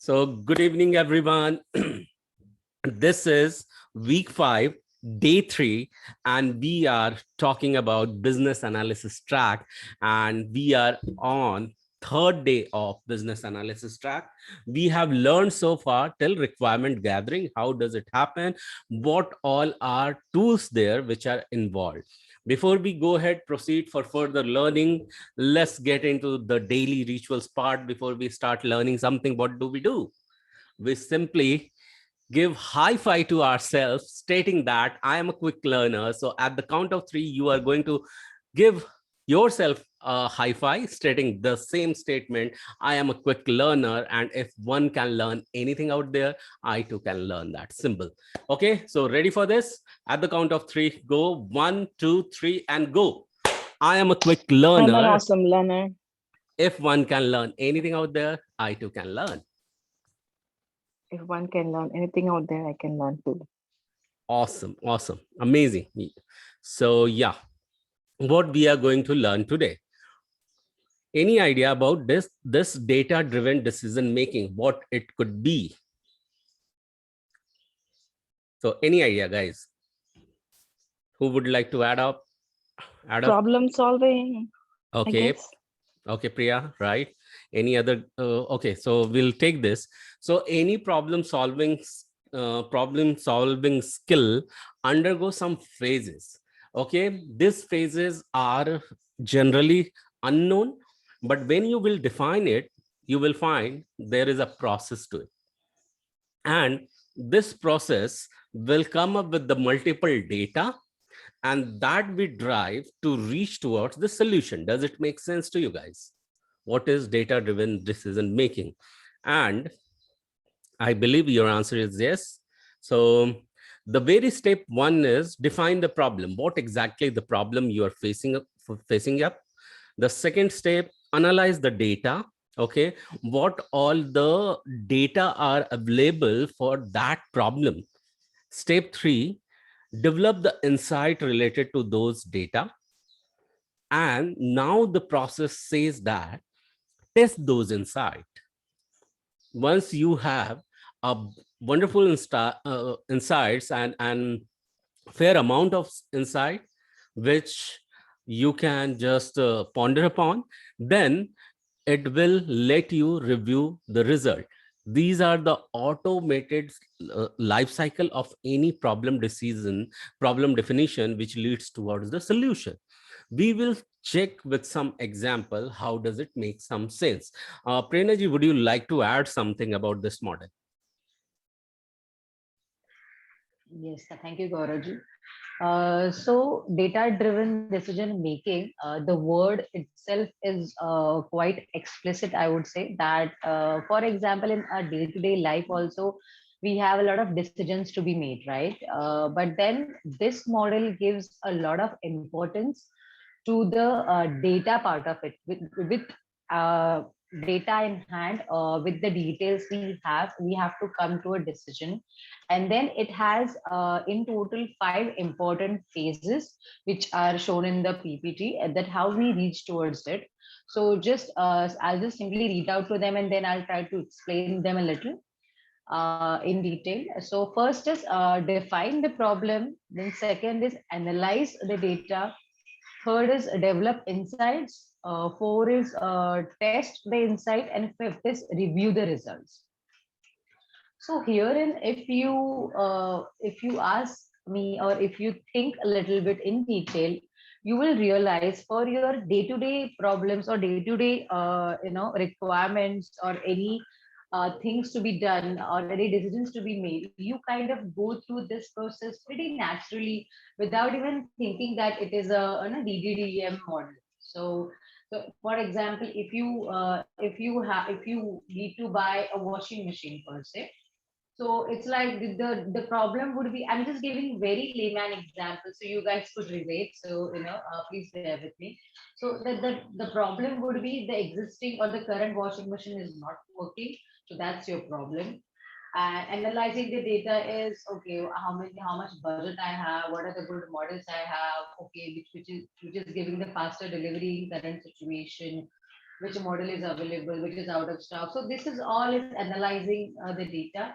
So, good evening, everyone. This is week 5, day 3, and we are talking about business analysis track. And we are on third day of business analysis track. We have learned so far till requirement gathering. How does it happen? What all are tools there which are involved? Before we go ahead, proceed for further learning, let's get into the daily rituals part. Before we start learning something, what do? We simply give high five to ourselves, stating that I am a quick learner. So at the count of 3, you are going to give yourself a high five, stating the same statement: I am a quick learner, and if one can learn anything out there, I too can learn that. Simple. Okay, so ready for this? At the count of 3, go. 1, 2, 3, and go. I am a quick I'm an learner. awesome learner. If one can learn anything out there, I too can learn. If one can learn anything out there, I can learn too. Awesome, awesome, amazing. So yeah, what we are going to learn today. Any idea about this data driven decision making, what it could be? So any idea, guys? Who would like to add up? Problem solving, I Okay. guess. Okay, Priya, right? Any other? Okay, so we'll take this. So any problem solving skill undergo some phases. Okay, these phases are generally unknown, but when you will define it, you will find there is a process to it, and this process will come up with the multiple data, and that we drive to reach towards the solution. Does it make sense to you guys? What is data driven decision making? And I believe your answer is yes. So the very step one is define the problem. What exactly the problem you are facing up? The second step, analyze the data. Okay, what all the data are available for that problem? Step 3, develop the insight related to those data. And now the process says that test those insight. Once you have a wonderful insights and fair amount of insight which you can just ponder upon, then it will let you review the result. These are the automated life cycle of any problem definition which leads towards the solution. We will check with some example how does it make some sense. Prerna ji, would you like to add something about this model? Yes, thank you, Gaurav. So data-driven decision making, the word itself is quite explicit. I would say that, for example, in our day-to-day life also, we have a lot of decisions to be made, right? But then this model gives a lot of importance to the data part of it. With uh, data in hand, with the details we have to come to a decision, and then it has in total 5 important phases which are shown in the ppt, that how we reach towards it. So just I'll just simply read out to them, and then I'll try to explain them a little in detail. So first is define the problem, then second is analyze the data, third is develop insights, four is test the insight, and fifth is review the results. So herein, if you ask me, or if you think a little bit in detail, you will realize for your day-to-day problems or day-to-day requirements, or any things to be done, or any decisions to be made, you kind of go through this process pretty naturally without even thinking that it is a DDDM model. So for example, if you need to buy a washing machine per se, so it's like the problem would be, I'm just giving very layman example so you guys could relate. So please bear with me. So the problem would be the existing or the current washing machine is not working. So that's your problem. And analyzing the data is, okay, how much budget I have, what are the good models I have, okay, which is giving the faster delivery in current situation, which model is available, which is out of stock. So this is all is analyzing the data,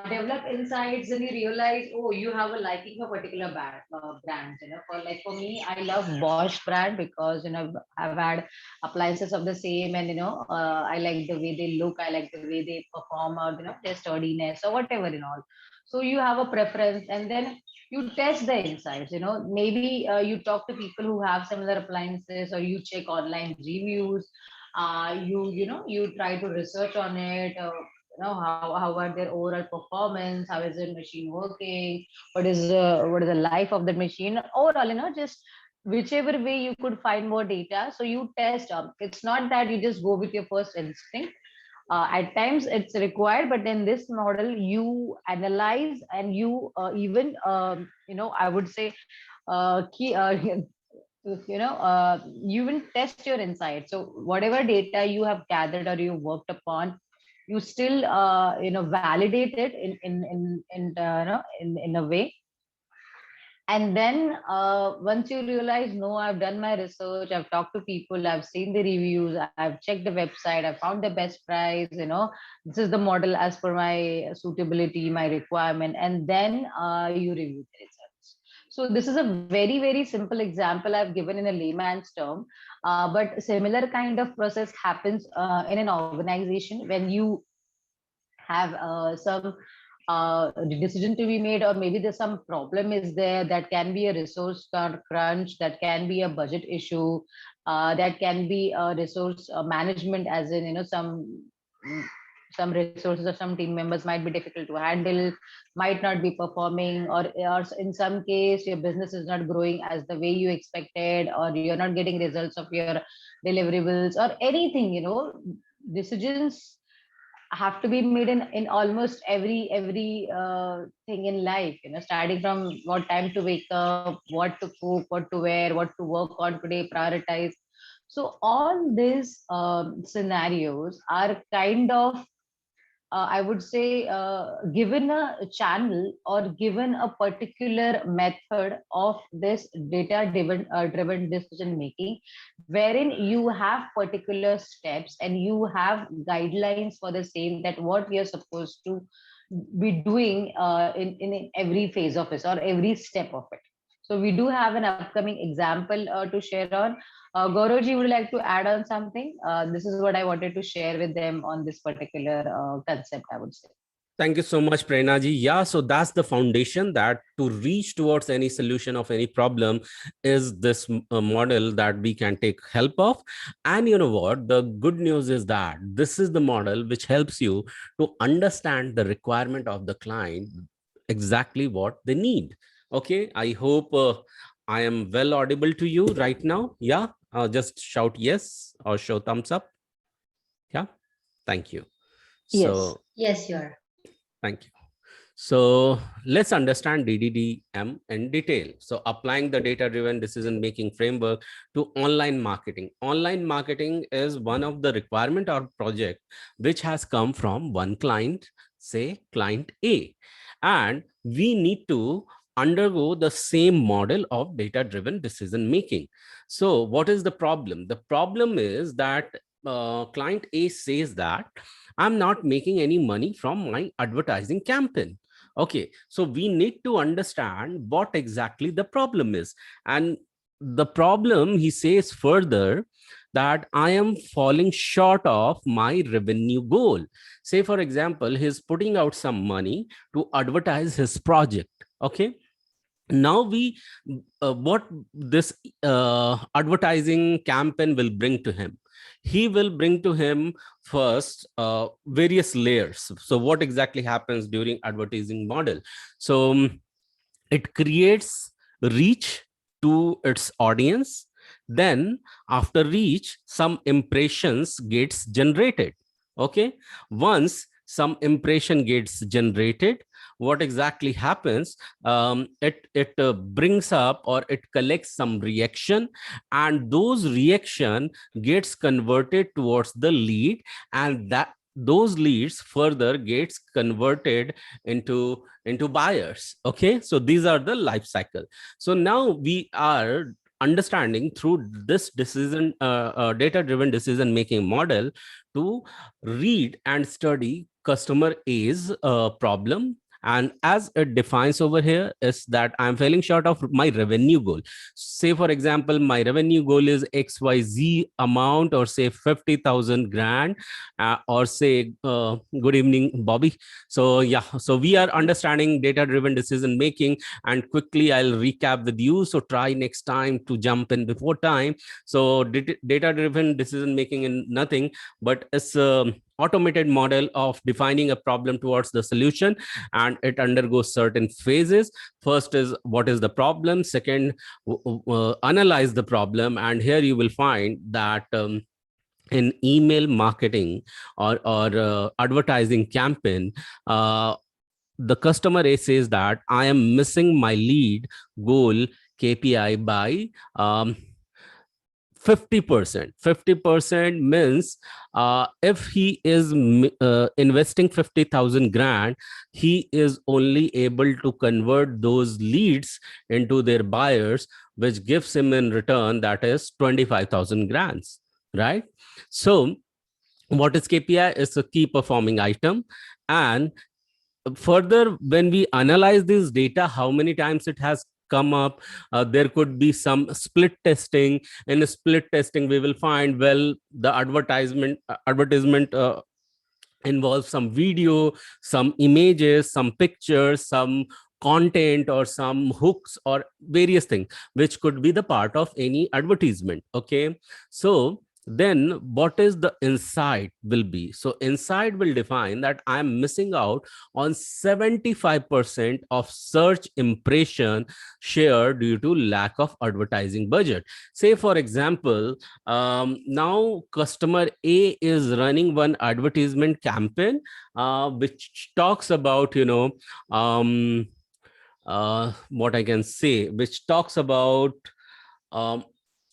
develop insights, and you realize, oh, you have a liking for particular brands. For like for me, I love Bosch brand because I've had appliances of the same, and I like the way they look, I like the way they perform, or their sturdiness or whatever and all. So you have a preference, and then you test the insights. Maybe you talk to people who have similar appliances, or you check online reviews. You try to research on it. How are their overall performance, how is the machine working, what is the life of the machine overall, just whichever way you could find more data, so you test. It's not that you just go with your first instinct. At times it's required, but in this model you analyze, and you even I would say you will test your insight. So whatever data you have gathered or you worked upon, you still validate it in a way. And then once you realize, no, I've done my research, I've talked to people, I've seen the reviews, I've checked the website, I found the best price, this is the model as per my suitability, my requirement, and then you review the results. So this is a very, very simple example I've given in a layman's term, but similar kind of process happens in an organization when you have some decision to be made, or maybe there's some problem is there, that can be a resource crunch, that can be a budget issue, that can be a resource management, as in mm, some resources or some team members might be difficult to handle, might not be performing, or in some case your business is not growing as the way you expected, or you're not getting results of your deliverables, or anything. Decisions have to be made in almost every thing in life, starting from what time to wake up, what to cook, what to wear, what to work on today, prioritize. So all these scenarios are kind of I would say, given a channel or given a particular method of this data driven decision making, wherein you have particular steps and you have guidelines for the same, that what you're supposed to be doing in every phase of it or every step of it. So we do have an upcoming example to share on. Gauravji, would you like to add on something? This is what I wanted to share with them on this particular concept, I would say. Thank you so much, Prerna ji. Yeah, so that's the foundation, that to reach towards any solution of any problem is this model that we can take help of. And you know what? The good news is that this is the model which helps you to understand the requirement of the client, exactly what they need. Okay, I hope I am well audible to you right now. Yeah, just shout yes or show thumbs up. Yeah, thank you. Yes. Yes, you are. Thank you. So let's understand DDDM in detail. So applying the data-driven decision-making framework to online marketing. Online marketing is one of the requirement or project which has come from one client, say client A, and we need to undergo the same model of data-driven decision-making. So what is the problem? The problem is that client A says that I'm not making any money from my advertising campaign. Okay, so we need to understand what exactly the problem is. And the problem, he says further, that I am falling short of my revenue goal. Say, for example, he's putting out some money to advertise his project. Okay, now what this advertising campaign will bring to him, he will bring to him first various layers. So what exactly happens during advertising model? So it creates reach to its audience. Then after reach, some impressions gets generated. Okay, once some impression gets generated, what exactly happens? It brings up, or it collects some reaction, and those reaction gets converted towards the lead, and that those leads further gets converted into buyers. Okay, so these are the life cycle. So now we are understanding through this data driven decision making model to read and study customer A's problem. And as it defines over here is that I'm falling short of my revenue goal. Say, for example, my revenue goal is XYZ amount, or say 50,000 grand, or say, good evening, Bobby. So yeah, so we are understanding data driven decision making, and quickly I'll recap with you. So try next time to jump in before time. So data driven decision making in nothing but it's automated model of defining a problem towards the solution, and it undergoes certain phases. First is what is the problem, second analyze the problem, and here you will find that in email marketing or advertising campaign, the customer A says that I am missing my lead goal KPI by 50%. 50% means if he is investing 50,000 grand, he is only able to convert those leads into their buyers, which gives him in return that is 25,000 grands, right? So what is KPI? Is a key performing item. And further, when we analyze this data, how many times it has come up, there could be some split testing. In a split testing, we will find, well, the advertisement involves some video, some images, some pictures, some content, or some hooks, or various things which could be the part of any advertisement. Okay, so then what is the insight will be? So insight will define that I'm missing out on 75% of search impression share due to lack of advertising budget. Say, for example, now customer A is running one advertisement campaign which talks about, what I can say, which talks about um,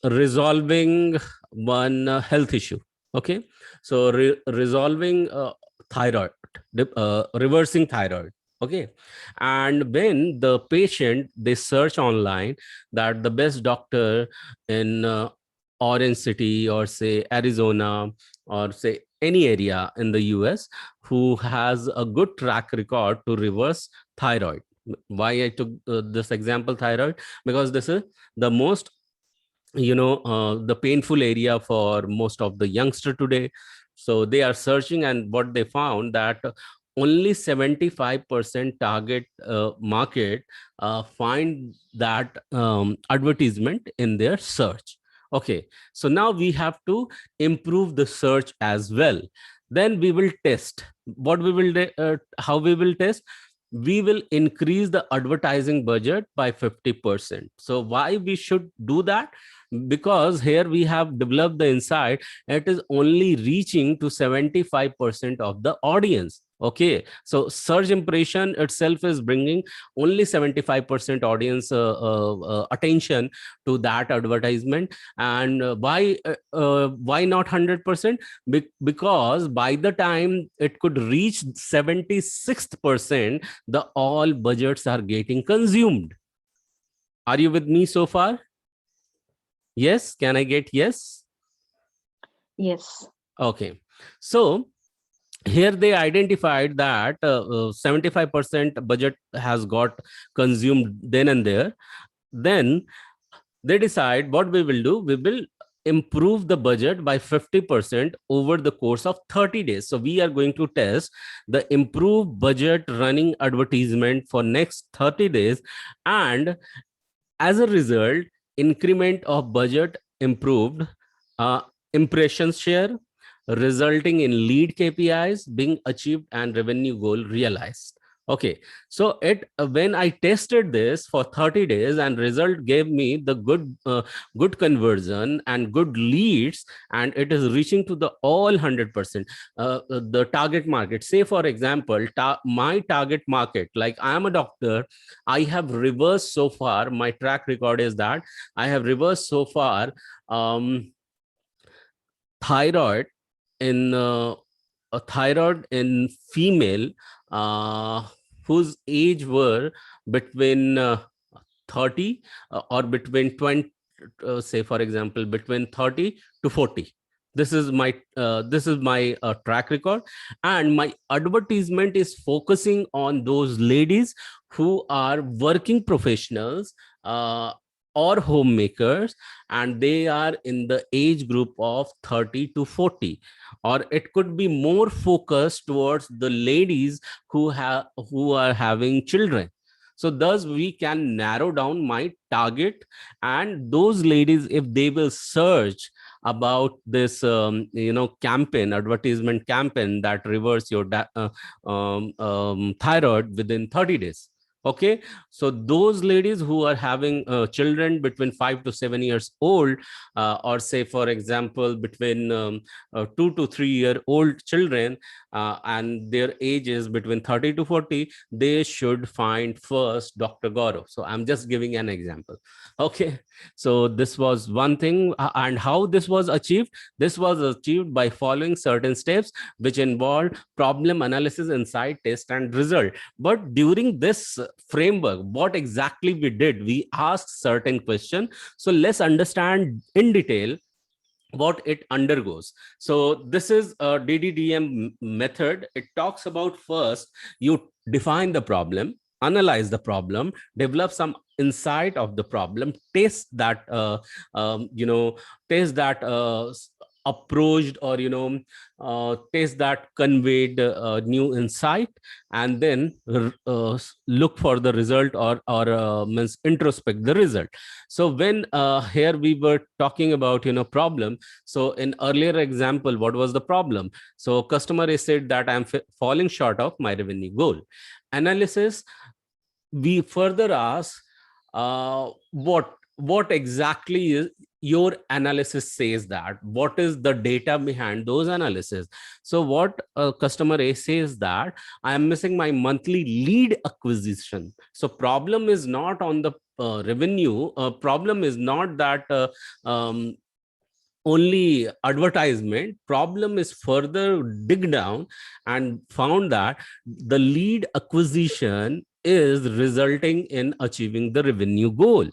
resolving one health issue. Okay, so resolving thyroid, reversing thyroid. Okay, and when the patient, they search online that the best doctor in Orange City, or say Arizona, or say any area in the US who has a good track record to reverse thyroid. Why I took this example thyroid? Because this is the most the painful area for most of the youngster today. So they are searching, and what they found that only 75% target market find that advertisement in their search. Okay, so now we have to improve the search as well. Then we will test. What we will how we will test? We will increase the advertising budget by 50%. So why we should do that? Because here we have developed the insight, it is only reaching to 75% of the audience. Okay, so search impression itself is bringing only 75% audience attention to that advertisement. And why not 100%? Because by the time it could reach 76%, the all budgets are getting consumed. Are you with me so far? Yes, can I get yes? Yes. Okay, so here they identified that 75% budget has got consumed then and there. Then they decide what we will do. We will improve the budget by 50% over the course of 30 days. So we are going to test the improved budget running advertisement for next 30 days. And as a result, increment of budget improved, impressions share, resulting in lead KPIs being achieved and revenue goal realized. Okay, so when I tested this for 30 days and result gave me the good conversion and good leads, and it is reaching to the all 100%. The target market, say for example, my target market, like I am a doctor, I have reversed so far. My track record is that I have reversed so far thyroid in a thyroid in female whose age were between 30 or between say for example between 30 to 40. This is my track record, and my advertisement is focusing on those ladies who are working professionals or homemakers, and they are in the age group of 30 to 40. Or it could be more focused towards the ladies who are having children. So thus we can narrow down my target, and those ladies, if they will search about this campaign, advertisement campaign that reverse your thyroid within 30 days. Okay, so those ladies who are having children between 5 to 7 years old, or say for example between 2 to 3 year old children, and their age is between 30 to 40, they should find first Dr. Gaurav. So I'm just giving an example. Okay, so this was one thing. And how this was achieved? This was achieved by following certain steps which involve problem analysis, insight, test, and result. But during this framework, what exactly we did, we asked certain question. So let's understand in detail what it undergoes. So this is a DDDM method. It talks about first you define the problem, analyze the problem, develop some insight of the problem, test that test that approached, or test that conveyed new insight, and then look for the result, or means introspect the result. So when here we were talking about problem. So in earlier example, what was the problem? So customer is said that I'm falling short of my revenue goal. Analysis, we further ask what exactly is your analysis says, that what is the data behind those analysis. So what customer A says that I am missing my monthly lead acquisition. So problem is not on the revenue. Problem is not that only advertisement. Problem is further dig down and found that the lead acquisition is resulting in achieving the revenue goal.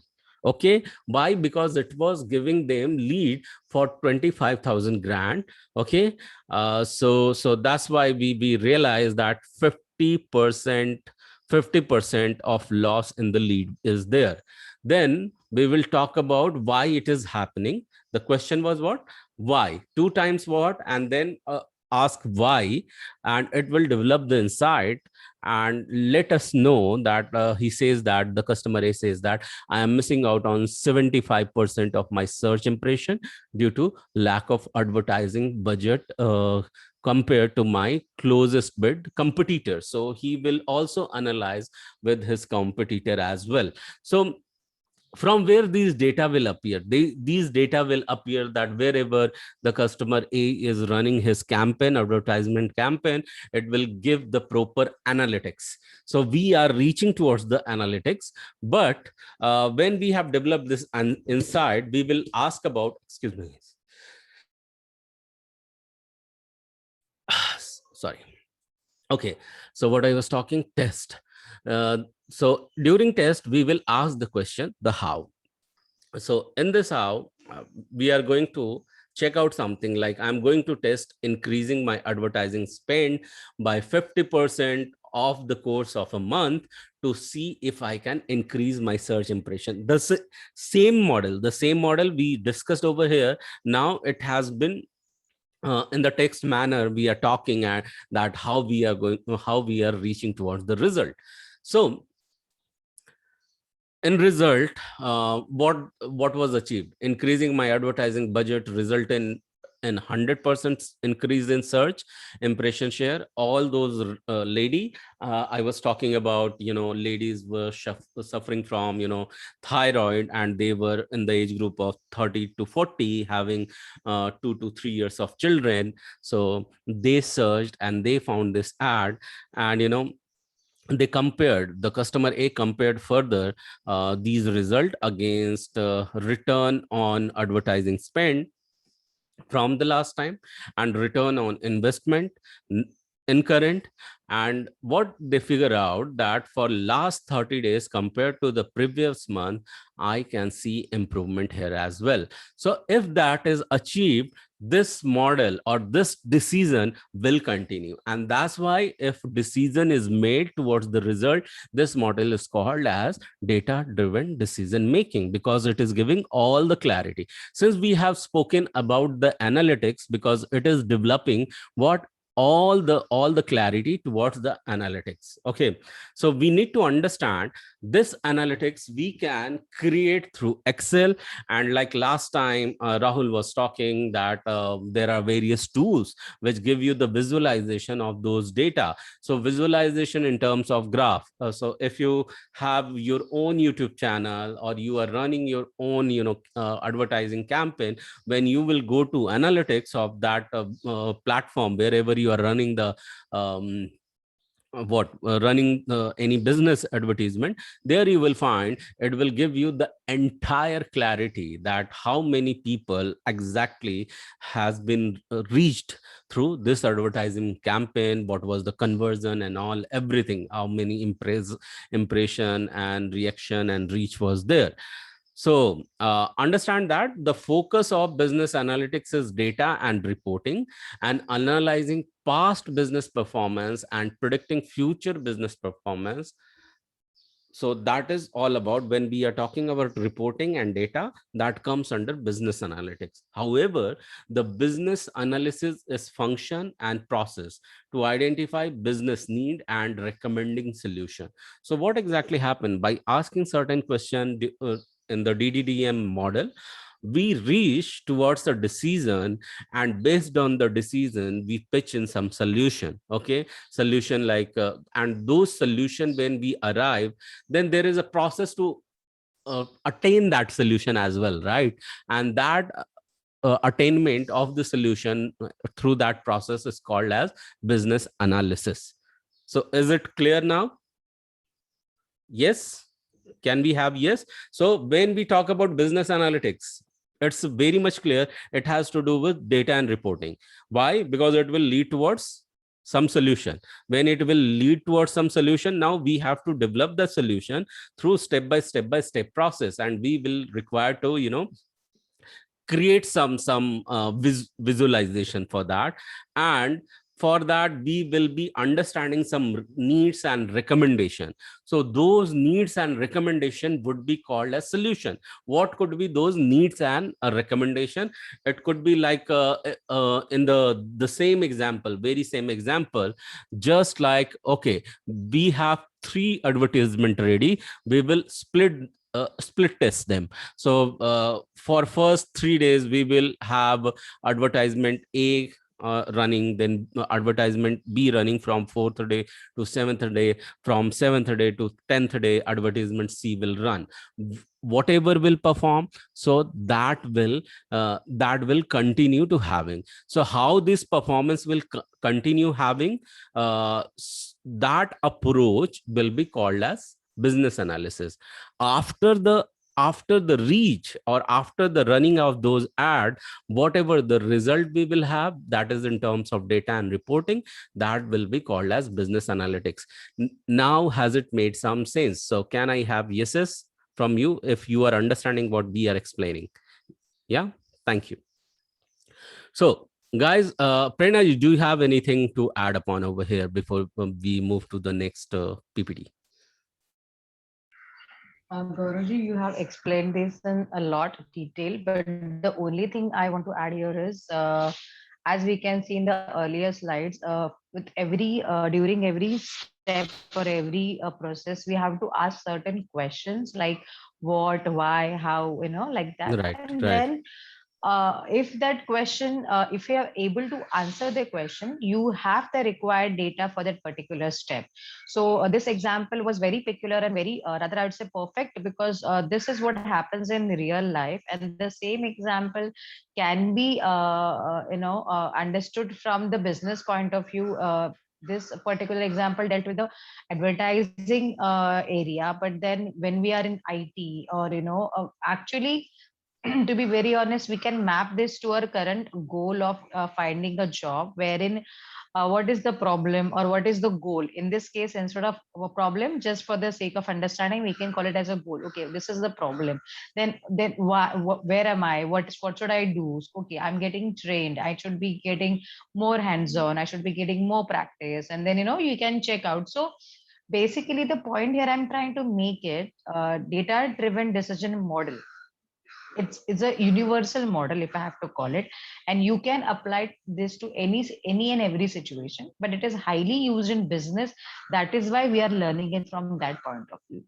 Okay, why? Because it was giving them lead for 25,000 grand. Okay, so that's why we realized that 50% of loss in the lead is there. Then we will talk about why it is happening. The question was what? Why? Two times what? And then ask why, and it will develop the insight and let us know that he says that the customer A says that I am missing out on 75% of my search impression due to lack of advertising budget compared to my closest bid competitor. So he will also analyze with his competitor as well. So from where these data will appear, these data will appear that wherever the customer A is running his campaign, advertisement campaign, it will give the proper analytics. So we are reaching towards the analytics. But when we have developed this insight, we will ask about, excuse me, sorry. Okay, so what I was talking, test. So during test, we will ask the question, the how. So in this how, we are going to check out something like I'm going to test increasing my advertising spend by 50% of the course of a month to see if I can increase my search impression. The same model we discussed over here. Now it has been in the text manner. We are talking at that how we are reaching towards the result. So in result, what was achieved? Increasing my advertising budget result in 100% increase in search impression share. All those lady I was talking about, ladies were suffering from thyroid, and they were in the age group of 30 to 40, having 2 to 3 years of children. So they searched and they found this ad, and they compared, the customer A compared further these result against return on advertising spend from the last time and return on investment in current, and what they figure out that for last 30 days compared to the previous month, I can see improvement here as well. So if that is achieved, this model or this decision will continue. And that's why if decision is made towards the result, this model is called as data driven decision making, because it is giving all the clarity. Since we have spoken about the analytics, because it is developing what all the clarity towards the analytics. Okay, so we need to understand this analytics we can create through Excel. And like last time Rahul was talking that there are various tools which give you the visualization of those data. So visualization in terms of graph. So if you have your own YouTube channel, or you are running your own advertising campaign, when you will go to analytics of that platform, wherever you are running the running any business advertisement, there you will find it will give you the entire clarity that how many people exactly has been reached through this advertising campaign, what was the conversion and all, everything, how many impression and reaction and reach was there. So understand that the focus of business analytics is data and reporting, and analyzing past business performance and predicting future business performance. So that is all about when we are talking about reporting and data, that comes under business analytics. However, the business analysis is function and process to identify business need and recommending solution. So what exactly happened by asking certain question in the DDDM model, we reach towards a decision, and based on the decision we pitch in some solution. Okay, solution like and those solution, when we arrive, then there is a process to attain that solution as well, right? And that attainment of the solution through that process is called as business analysis. So is it clear now? Yes, can we have yes? So when we talk about business analytics, it's very much clear. It has to do with data and reporting. Why? Because it will lead towards some solution. When it will lead towards some solution, now we have to develop the solution through step by step process, and we will require to create some visualization for that. And for that we will be understanding some needs and recommendation. So those needs and recommendation would be called as solution. What could be those needs and a recommendation? It could be like in the same example, very same example, just like, okay, we have 3 advertisement ready, we will split test them. So for first 3 days we will have advertisement A running, then advertisement B running from 4th day to 7th day, from 7th day to 10th day advertisement C will run. Whatever will perform, so that will continue to having. So how this performance will continue having, that approach will be called as business analysis. After the reach, or after the running of those ad, whatever the result we will have, that is in terms of data and reporting, that will be called as business analytics. Now has it made some sense? So can I have yeses from you if you are understanding what we are explaining? Yeah, thank you. So guys, Prerna, do you have anything to add upon over here before we move to the next PPT? Gauravji, you have explained this in a lot of detail, but the only thing I want to add here is, as we can see in the earlier slides, with every during every step or every process, we have to ask certain questions like what, why, how, like that, Right, and right. then if that question, if you are able to answer the question, you have the required data for that particular step. So this example was very peculiar and very rather I would say perfect, because this is what happens in real life, and the same example can be understood from the business point of view. This particular example dealt with the advertising area, but then when we are in IT, or actually to be very honest, we can map this to our current goal of finding a job, wherein what is the problem or what is the goal. In this case, instead of a problem, just for the sake of understanding, we can call it as a goal. Okay, this is the problem. Then where am I? What should I do? Okay, I'm getting trained. I should be getting more hands-on. I should be getting more practice, and then you can check out. So basically, the point here I'm trying to make it data-driven decision model. It's a universal model, if I have to call it, and you can apply this to any and every situation, but it is highly used in business. That is why we are learning it from that point of view.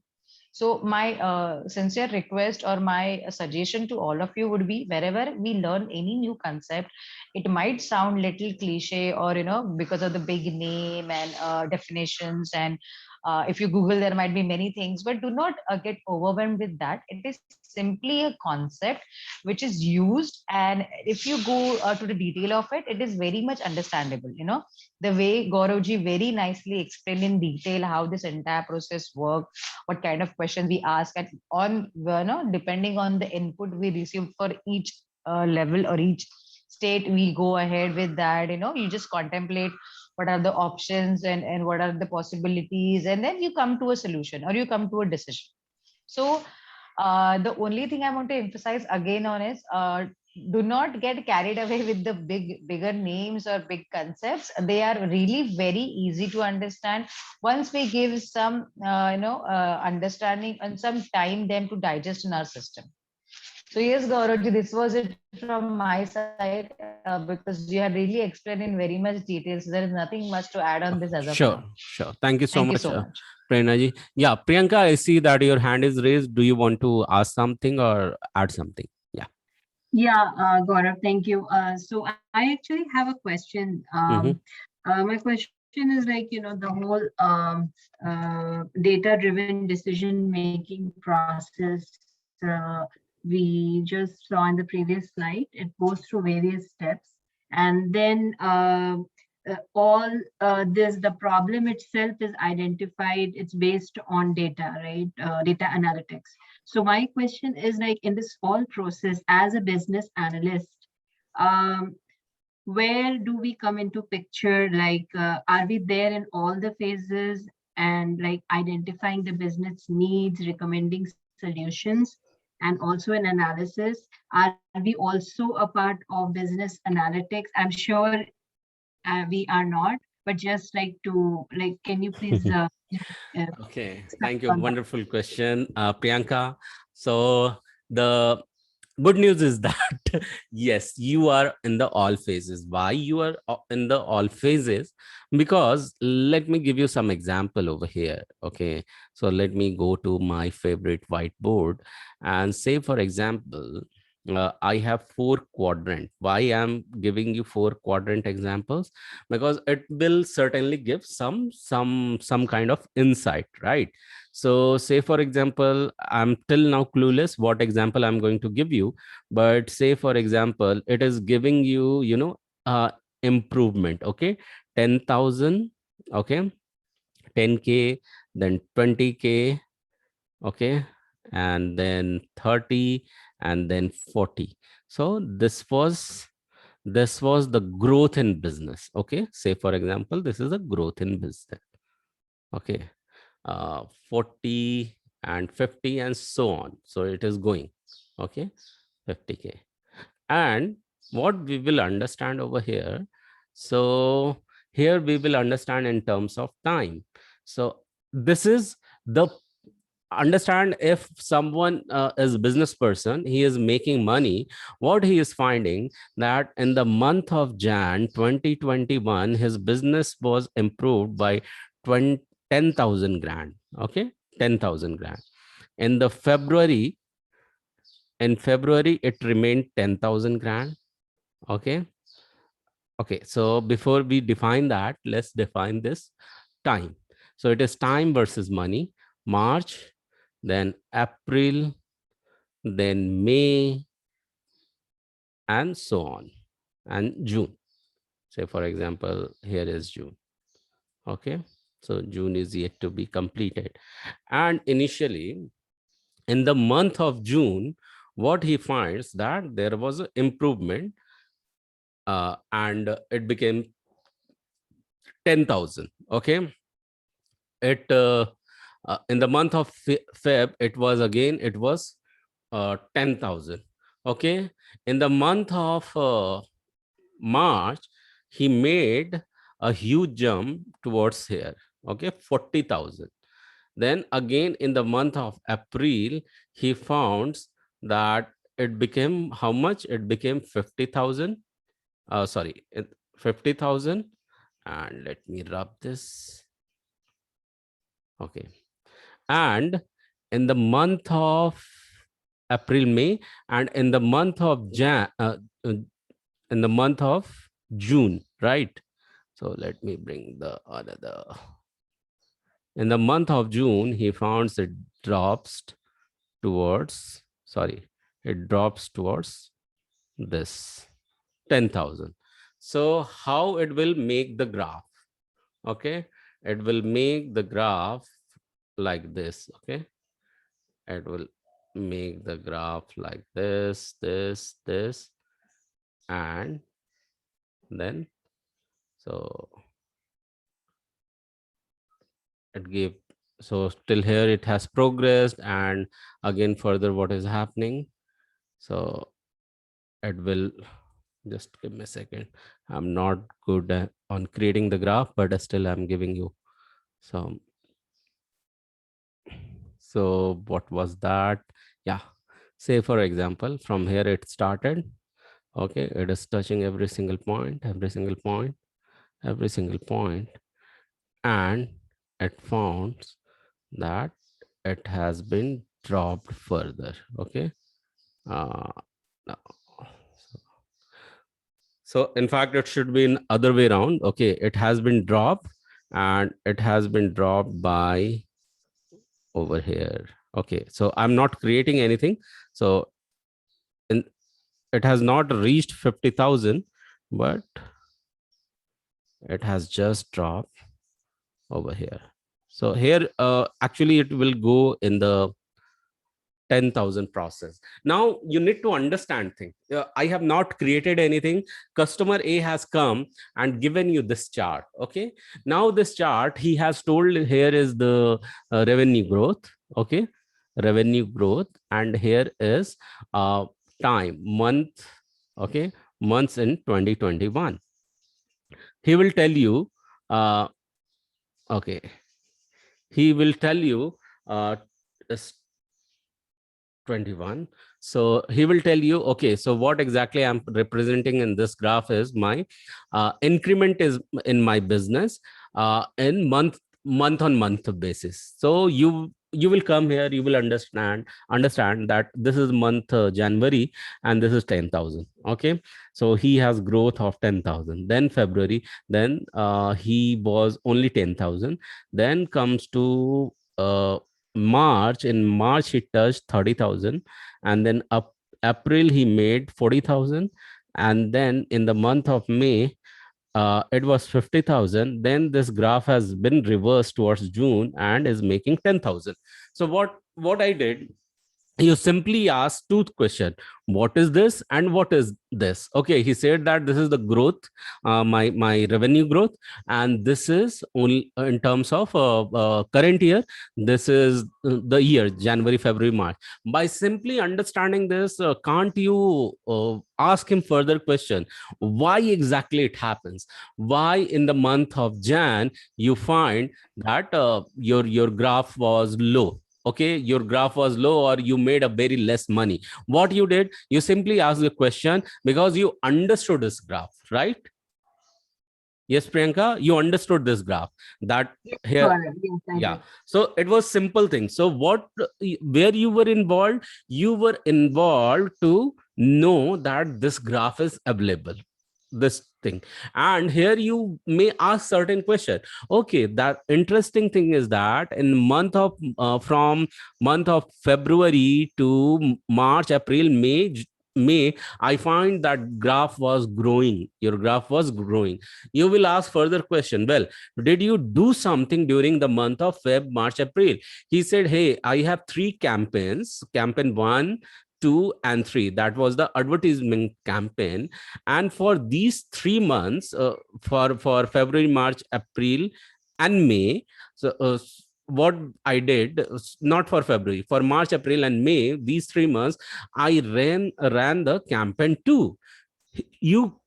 So my sincere request or my suggestion to all of you would be, wherever we learn any new concept, it might sound little cliche, or because of the big name and definitions, and if you Google, there might be many things, but do not get overwhelmed with that. It is simply a concept which is used, and if you go to the detail of it, it is very much understandable. The way Gauravji very nicely explained in detail how this entire process works, what kind of questions we ask, and depending on the input we receive for each level or each state, we go ahead with that. You just contemplate what are the options, and what are the possibilities, and then you come to a solution or you come to a decision. So the only thing I want to emphasize again on is, do not get carried away with the bigger names or big concepts. They are really very easy to understand once we give some understanding and some time them to digest in our system. So yes, Gauravji, this was it from my side, because you had really explained in very much details. There is nothing much to add on this as of now. Sure. Thank you so Thank you much, so much. Prerna ji. Yeah, Priyanka, I see that your hand is raised. Do you want to ask something or add something? Yeah. Yeah, Gaurav, thank you. So I actually have a question. Mhm. My question is like, the whole data-driven decision-making process we just saw in the previous slide. It goes through various steps, and then all this, the problem itself is identified. It's based on data, right? Data analytics. So my question is like, in this whole process as a business analyst, um, where do we come into picture? Like, are we there in all the phases and like identifying the business needs, recommending solutions, and also an analysis? Are we also a part of business analytics? I'm sure we are not, but just like to like, can you please Okay, expand thank you. on that? Wonderful question, Priyanka. So the good news is that yes, you are in the all phases. Why you are in the all phases? Because let me give you some example over here. Okay, so let me go to my favorite whiteboard and say, for example, I have 4 quadrant. Why I'm giving you 4 quadrant examples? Because it will certainly give some kind of insight, right? So say, for example, I'm till now clueless what example I'm going to give you, but say, for example, it is giving you, improvement. Okay, 10,000. Okay, 10K, then 20K. Okay, and then 30, and then 40. So this was the growth in business. Okay, say, for example, this is a growth in business. Okay, 40 and 50 and so on, so it is going. Okay, 50K. And what we will understand over here, so here we will understand in terms of time. So this is the understand, if someone is a business person, he is making money, what he is finding, that in the month of Jan 2021 his business was improved by 10,000 grand. Okay, 10,000 grand. In the February, it remained 10,000 grand. Okay, so before we define that, let's define this time. So it is time versus money. March, then April, then May, and so on, and June. Say, for example, here is June. Okay, so June is yet to be completed. And initially, in the month of June, what he finds, that there was an improvement, and it became 10,000. Okay. It in the month of Feb, it was 10,000. Okay. In the month of March, he made a huge jump towards here. Okay, 40,000. Then again in the month of April, he found that it became how much? It became 50,000. Sorry, 50,000. And let me rub this. Okay. And in the month of April, May, and in the month of in the month of June, right? So let me bring the another. In the month of June, he found it drops towards, sorry, it drops towards this 10,000. So how it will make the graph? Okay, it will make the graph like this. Okay, it will make the graph like this, and then so it gave, so till here it has progressed, and again further what is happening. So it will, just give me a second. I'm not good on creating the graph, but still I'm giving you some. So what was that? Yeah, say for example, from here it started. Okay, it is touching every single point, every single point, every single point, and it found that it has been dropped further. Okay. uh, no. So in fact it should be in other way around. Okay, it has been dropped, and it has been dropped by over here. Okay, so I'm not creating anything. So in, it has not reached 50,000, but it has just dropped over here. So here actually it will go in the 10,000 process. Now you need to understand things. I have not created anything. Customer A has come and given you this chart. Okay. Now this chart, he has told here is the revenue growth. Okay. Revenue growth. And here is time, month. Okay. Months in 2021. He will tell you, okay. He will tell you, this 21. So he will tell you, okay, so what exactly I'm representing in this graph is my increment is in my business in month on month basis. So you will come here, you will understand that this is month January, and this is 10,000. Okay, so he has growth of 10,000. Then February, then he was only 10,000. Then comes to March. In March he touched 30,000, and then up April he made 40,000, and then in the month of May it was 50,000. Then this graph has been reversed towards June and is making 10,000. So what I did, you simply ask two questions: what is this and what is this? Okay, he said that this is the growth, my revenue growth, and this is only in terms of current year. This is the year January, February, March. By simply understanding this, can't you ask him further question, why exactly it happens? Why in the month of Jan you find that your graph was low? Okay, your graph was low, or you made a very less money. What you did, you simply asked the question because you understood this graph, right? Yes, Priyanka, you understood this graph, that here. Correct. Yes, I Yeah, did. so it was simple thing. So where you were involved, to know that this graph is available, this thing. And here you may ask certain question. Okay, that interesting thing is that in month of from month of February to March, April, May, I find that graph was growing. Your graph was growing. You will ask further question. Well, did you do something during the month of Feb, March, April? He said, hey, I have 3 campaigns. Campaign 1, 2, and 3. That was the advertisement campaign. And for these 3 months, for February, March, April, and May, so what I did, not for February, for March, April, and May, these 3 months, I ran the campaign 2. You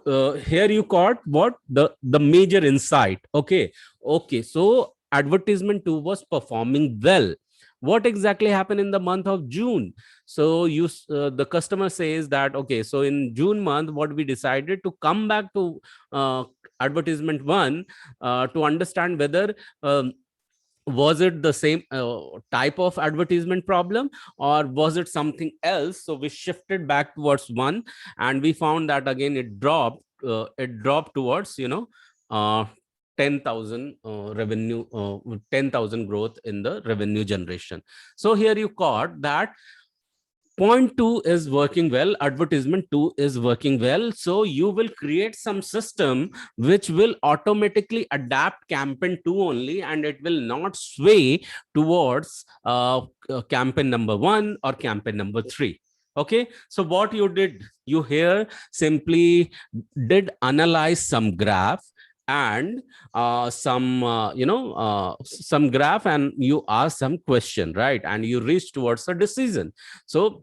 here you caught what the major insight. Okay, so advertisement 2 was performing well. What exactly happened in the month of June? So the customer says that, okay, so in June month, what we decided to come back to advertisement 1 to understand whether was it the same type of advertisement problem, or was it something else. So we shifted back towards 1, and we found that again it dropped towards, 10,000 revenue, 10,000 growth in the revenue generation. So here you caught that point 2 is working well, advertisement 2 is working well. So you will create some system which will automatically adapt campaign 2 only, and it will not sway towards campaign number 1 or campaign number 3. Okay, so what you did, you here simply did analyze some graph and some graph, and you ask some question, right? And you reach towards a decision. So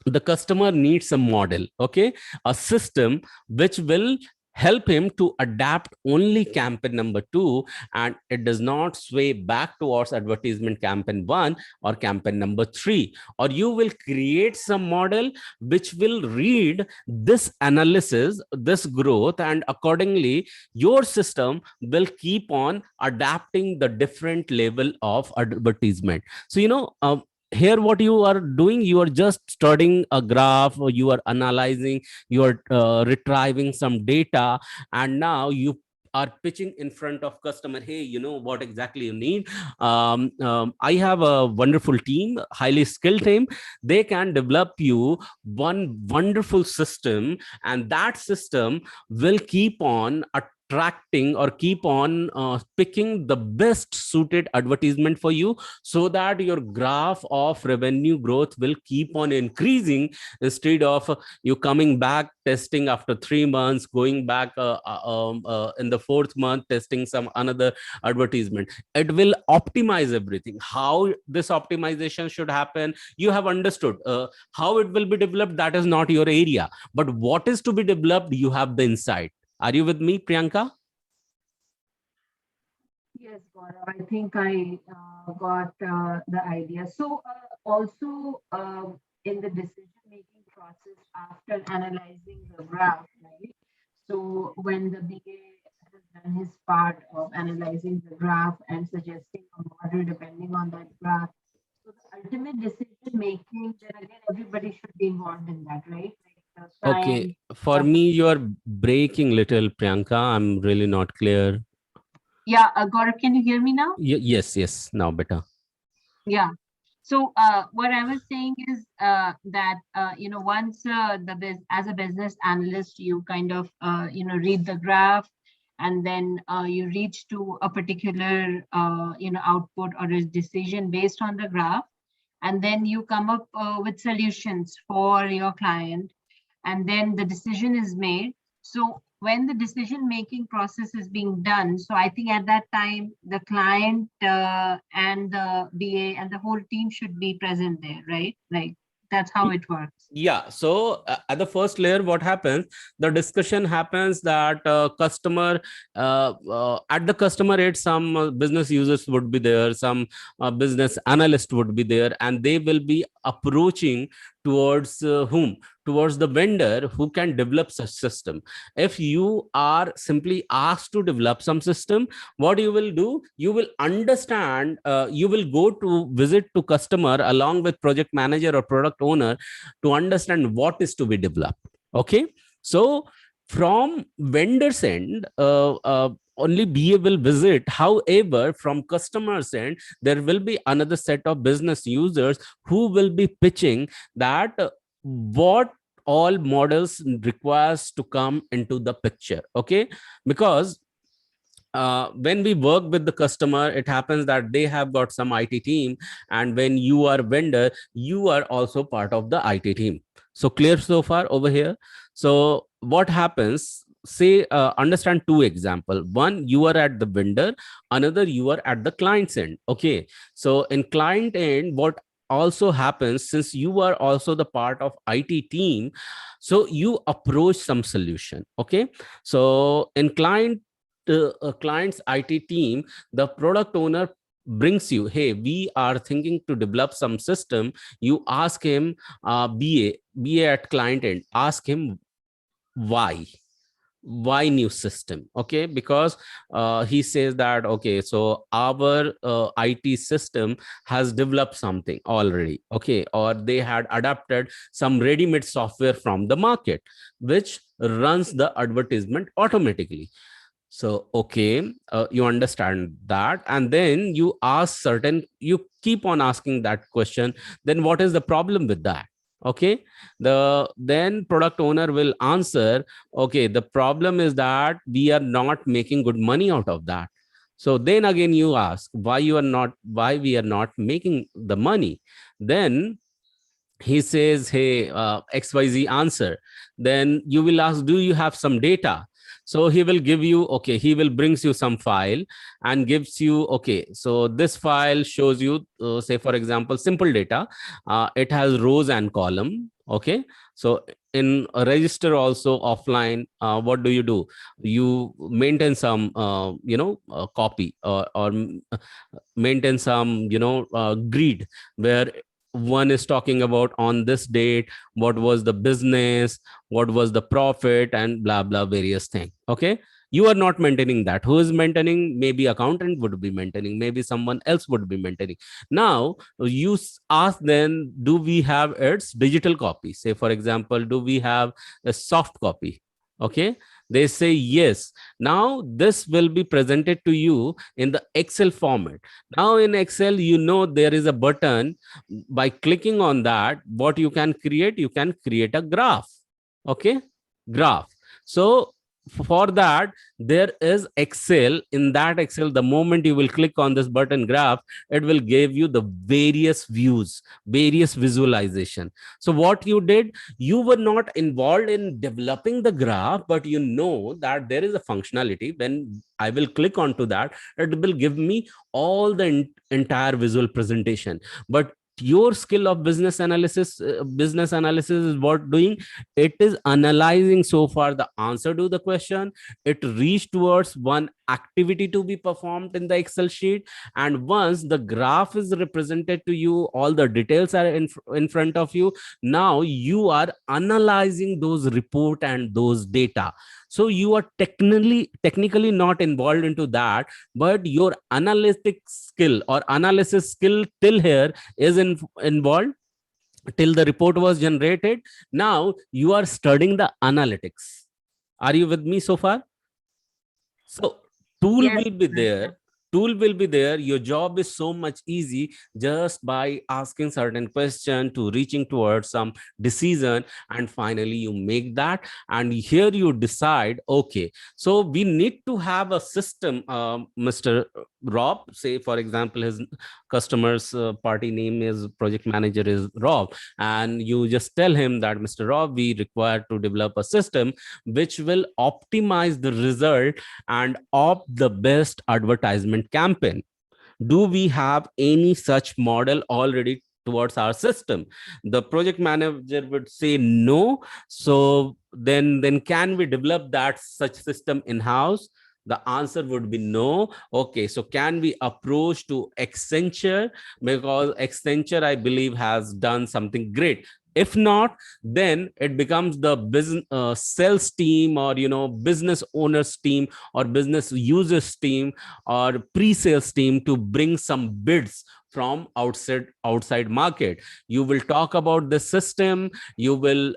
the customer needs a model, okay, a system which will help him to adapt only campaign number 2, and it does not sway back towards advertisement campaign 1 or campaign number 3. Or you will create some model which will read this analysis, this growth, and accordingly your system will keep on adapting the different level of advertisement. So here what you are doing, you are just studying a graph, or you are analyzing, you are retrieving some data, and now you are pitching in front of customer, hey, what exactly you need. I have a wonderful team, highly skilled team. They can develop you one wonderful system, and that system will keep on attracting or keep on picking the best suited advertisement for you, so that your graph of revenue growth will keep on increasing, instead of you coming back testing after 3 months, going back in the 4th month testing some another advertisement. It will optimize everything. How this optimization should happen, you have understood. How it will be developed, that is not your area, but what is to be developed, you have the insight. Are you with me, Priyanka? Yes, Gaurav, I think I got the idea. So also in the decision-making process after analyzing the graph, right? So when the BA has done his part of analyzing the graph and suggesting a model depending on that graph, so the ultimate decision-making, then again, everybody should be involved in that, right? Like the Okay, client, for me you are breaking little, Priyanka. I'm really not clear. yeah, Gaurav, can you hear me now? Yes, now better. Yeah. So what I was saying is that once as a business analyst, you kind of read the graph, and then you reach to a particular output or a decision based on the graph, and then you come up with solutions for your client, and then the decision is made. So when the decision making process is being done, so I think at that time the client and the BA and the whole team should be present there, right? Like that's how it works. Yeah, so at the first layer, what happens, the discussion happens that customer at the customer rate, some business users would be there, some business analyst would be there, and they will be approaching towards whom, towards the vendor who can develop such system. If you are simply asked to develop some system, what you will do, you will understand, you will go to visit to customer along with project manager or product owner to understand what is to be developed. Okay, so from vendor's end, only BA will visit. However, from customer's end, there will be another set of business users who will be pitching that what all models requires to come into the picture. Okay, because when we work with the customer, it happens that they have got some IT team, and when you are vendor, you are also part of the IT team. So clear so far over here? So what happens? Say, understand two example. One, you are at the vendor. Another, you are at the client's end. Okay. So in client end, what also happens, since you are also the part of IT team, so you approach some solution. Okay. So in client's IT team, the product owner brings you, hey, we are thinking to develop some system. You ask him, BA at client end, ask him why new system. Okay, because he says that, okay, so our IT system has developed something already, okay, or they had adapted some ready-made software from the market which runs the advertisement automatically. So, okay, you understand that. And then you keep on asking that question. Then what is the problem with that? Okay. Then product owner will answer, okay, the problem is that we are not making good money out of that. So then again, you ask why we are not making the money. Then he says, hey, XYZ answer. Then you will ask, do you have some data? So he will give you, okay, he will brings you some file and gives you, okay, so this file shows you, say for example, simple data. It has rows and column. Okay. So in a register also offline, what do? You maintain some copy, or maintain some grid, where one is talking about on this date, what was the business, what was the profit, and blah blah various thing. Okay. You are not maintaining that. Who is maintaining? Maybe accountant would be maintaining, maybe someone else would be maintaining. Now you ask them, do we have its digital copy? Say for example, do we have a soft copy? Okay. They say yes. Now this will be presented to you in the Excel format. Now in Excel, there is a button. By clicking on that, what you can create a graph. Okay. Graph. So for that, there is Excel. In that Excel, the moment you will click on this button graph, it will give you the various views, various visualization. So what you did, you were not involved in developing the graph, but you know that there is a functionality. When I will click onto that, it will give me all the entire visual presentation. But your skill of business analysis is what doing? It is analyzing so far the answer to the question. It reached towards one activity to be performed in the Excel sheet. And once the graph is represented to you, all the details are in front of you. Now you are analyzing those report and those data. So you are technically not involved into that, but your analytic skill or analysis skill till here is involved, till the report was generated. Now you are studying the analytics. Are you with me so far? So tool Yes, will be there. Tool will be there. Your job is so much easy just by asking certain question to reaching towards some decision, and finally you make that. And here you decide, okay, so we need to have a system. Mr. Rob, say for example, his customer's party name is project manager is Rob, and you just tell him that, Mr. Rob, we require to develop a system which will optimize the result and opt the best advertisement campaign. Do we have any such model already towards our system? The project manager would say no. So then can we develop that such system in house? The answer would be no. Okay, so can we approach to Accenture? Because Accenture, I believe, has done something great. If not, then it becomes the business sales team, or business owners team, or business users team, or pre-sales team to bring some bids from outside market. You will talk about the system. You will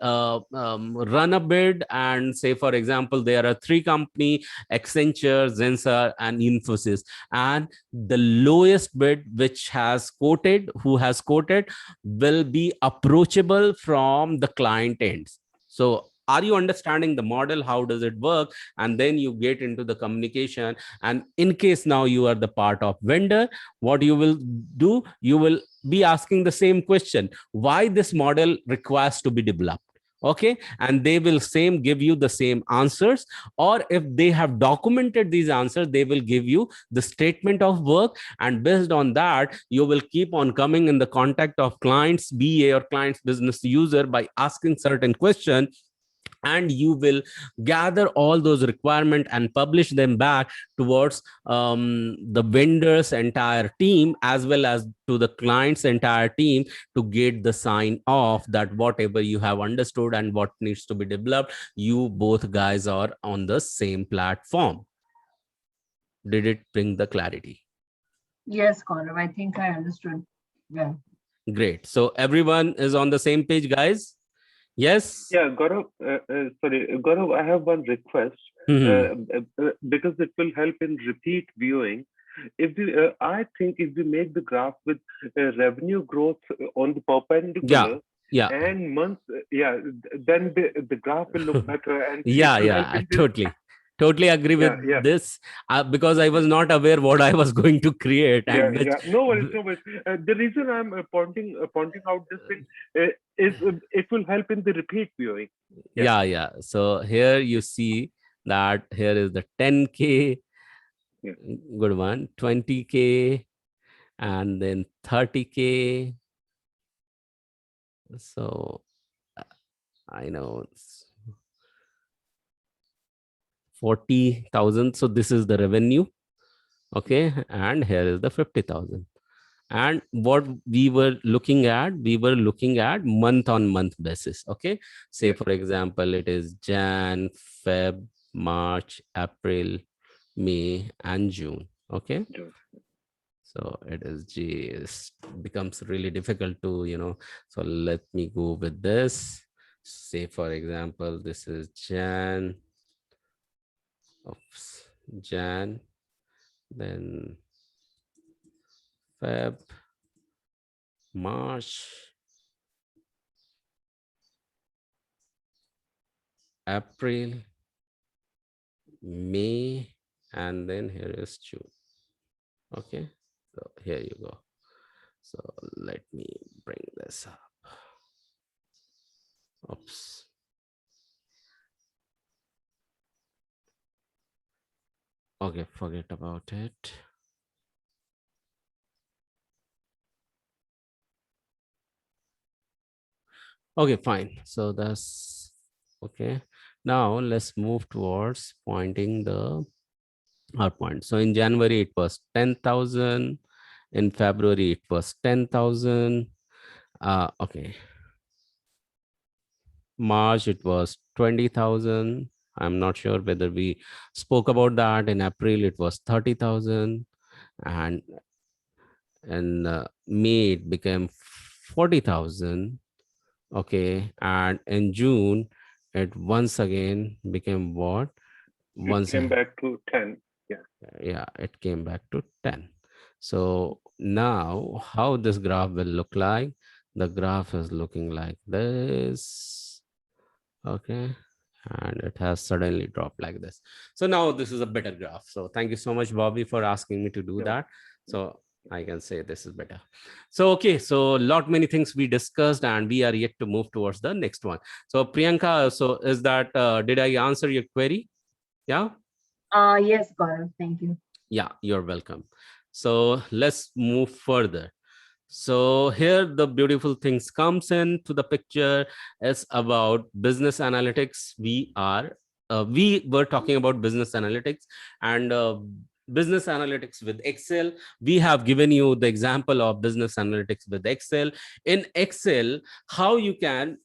run a bid, and say for example, there are three company: Accenture, Zensar, and Infosys. And the lowest bid who has quoted will be approachable from the client ends. So are you understanding the model? How does it work? And then you get into the communication. And in case now you are the part of vendor, what you will do, you will be asking the same question, why this model requires to be developed. Okay, and they will same give you the same answers, or if they have documented these answers, they will give you the statement of work, and based on that you will keep on coming in the contact of clients BA or clients business user by asking certain questions, and you will gather all those requirements and publish them back towards the vendor's entire team as well as to the client's entire team, to get the sign off that whatever you have understood and what needs to be developed, you both guys are on the same platform. Did it bring the clarity? Yes, Gaurav, I think I understood. Yeah. Great. So everyone is on the same page, guys? Yes. Yeah, Gaurav, sorry, Gaurav, I have one request Mhm. because it will help in repeat viewing. If we, I think if we make the graph with revenue growth on the perpendicular Yeah. and months, then the graph will look better and Yeah, it will yeah, help I in this. totally agree with Yeah. this, because I was not aware what I was going to create, and which, No worries, no worries. The reason I'm pointing out this thing is it will help in the repeat viewing. yeah. So here you see that here is the 10K, Yeah. good one, 20K, and then 30K. So I know it's 40,000. So this is the revenue. Okay, and here is the 50,000. And what we were looking at, month on month basis. Okay, say Yeah. for example, it is Jan, Feb, March, April, May, and June. Okay, June. so it is becomes really difficult to. So let me go with this. Say for example, this is Jan, then Feb, March, April, May, and then here is June. Okay, so here you go. So let me bring this up. Oops. Okay, forget about it. Okay, fine. So that's okay. Now let's move towards pointing our point. So in January, it was 10,000. In February, it was 10,000. Okay. March, it was 20,000. I'm not sure whether we spoke about that. In April, it was 30,000. And in May, it became 40,000. Okay. And in June, it once again became what? It came back to 10. Yeah, it came back to 10. So now how this graph will look like? The graph is looking like this. Okay. And it has suddenly dropped like this. So now this is a better graph. So thank you so much, Bobby, for asking me to do Yeah. that. So I can say this is better. So, okay. So many things we discussed, and we are yet to move towards the next one. So Priyanka, so is that, did I answer your query? Yeah. Yes, Gaurav, thank you. Yeah, you're welcome. So let's move further. So here the beautiful things comes into the picture is about business analytics. We were talking about business analytics and business analytics with Excel. We have given you the example of business analytics with Excel. In Excel, how you can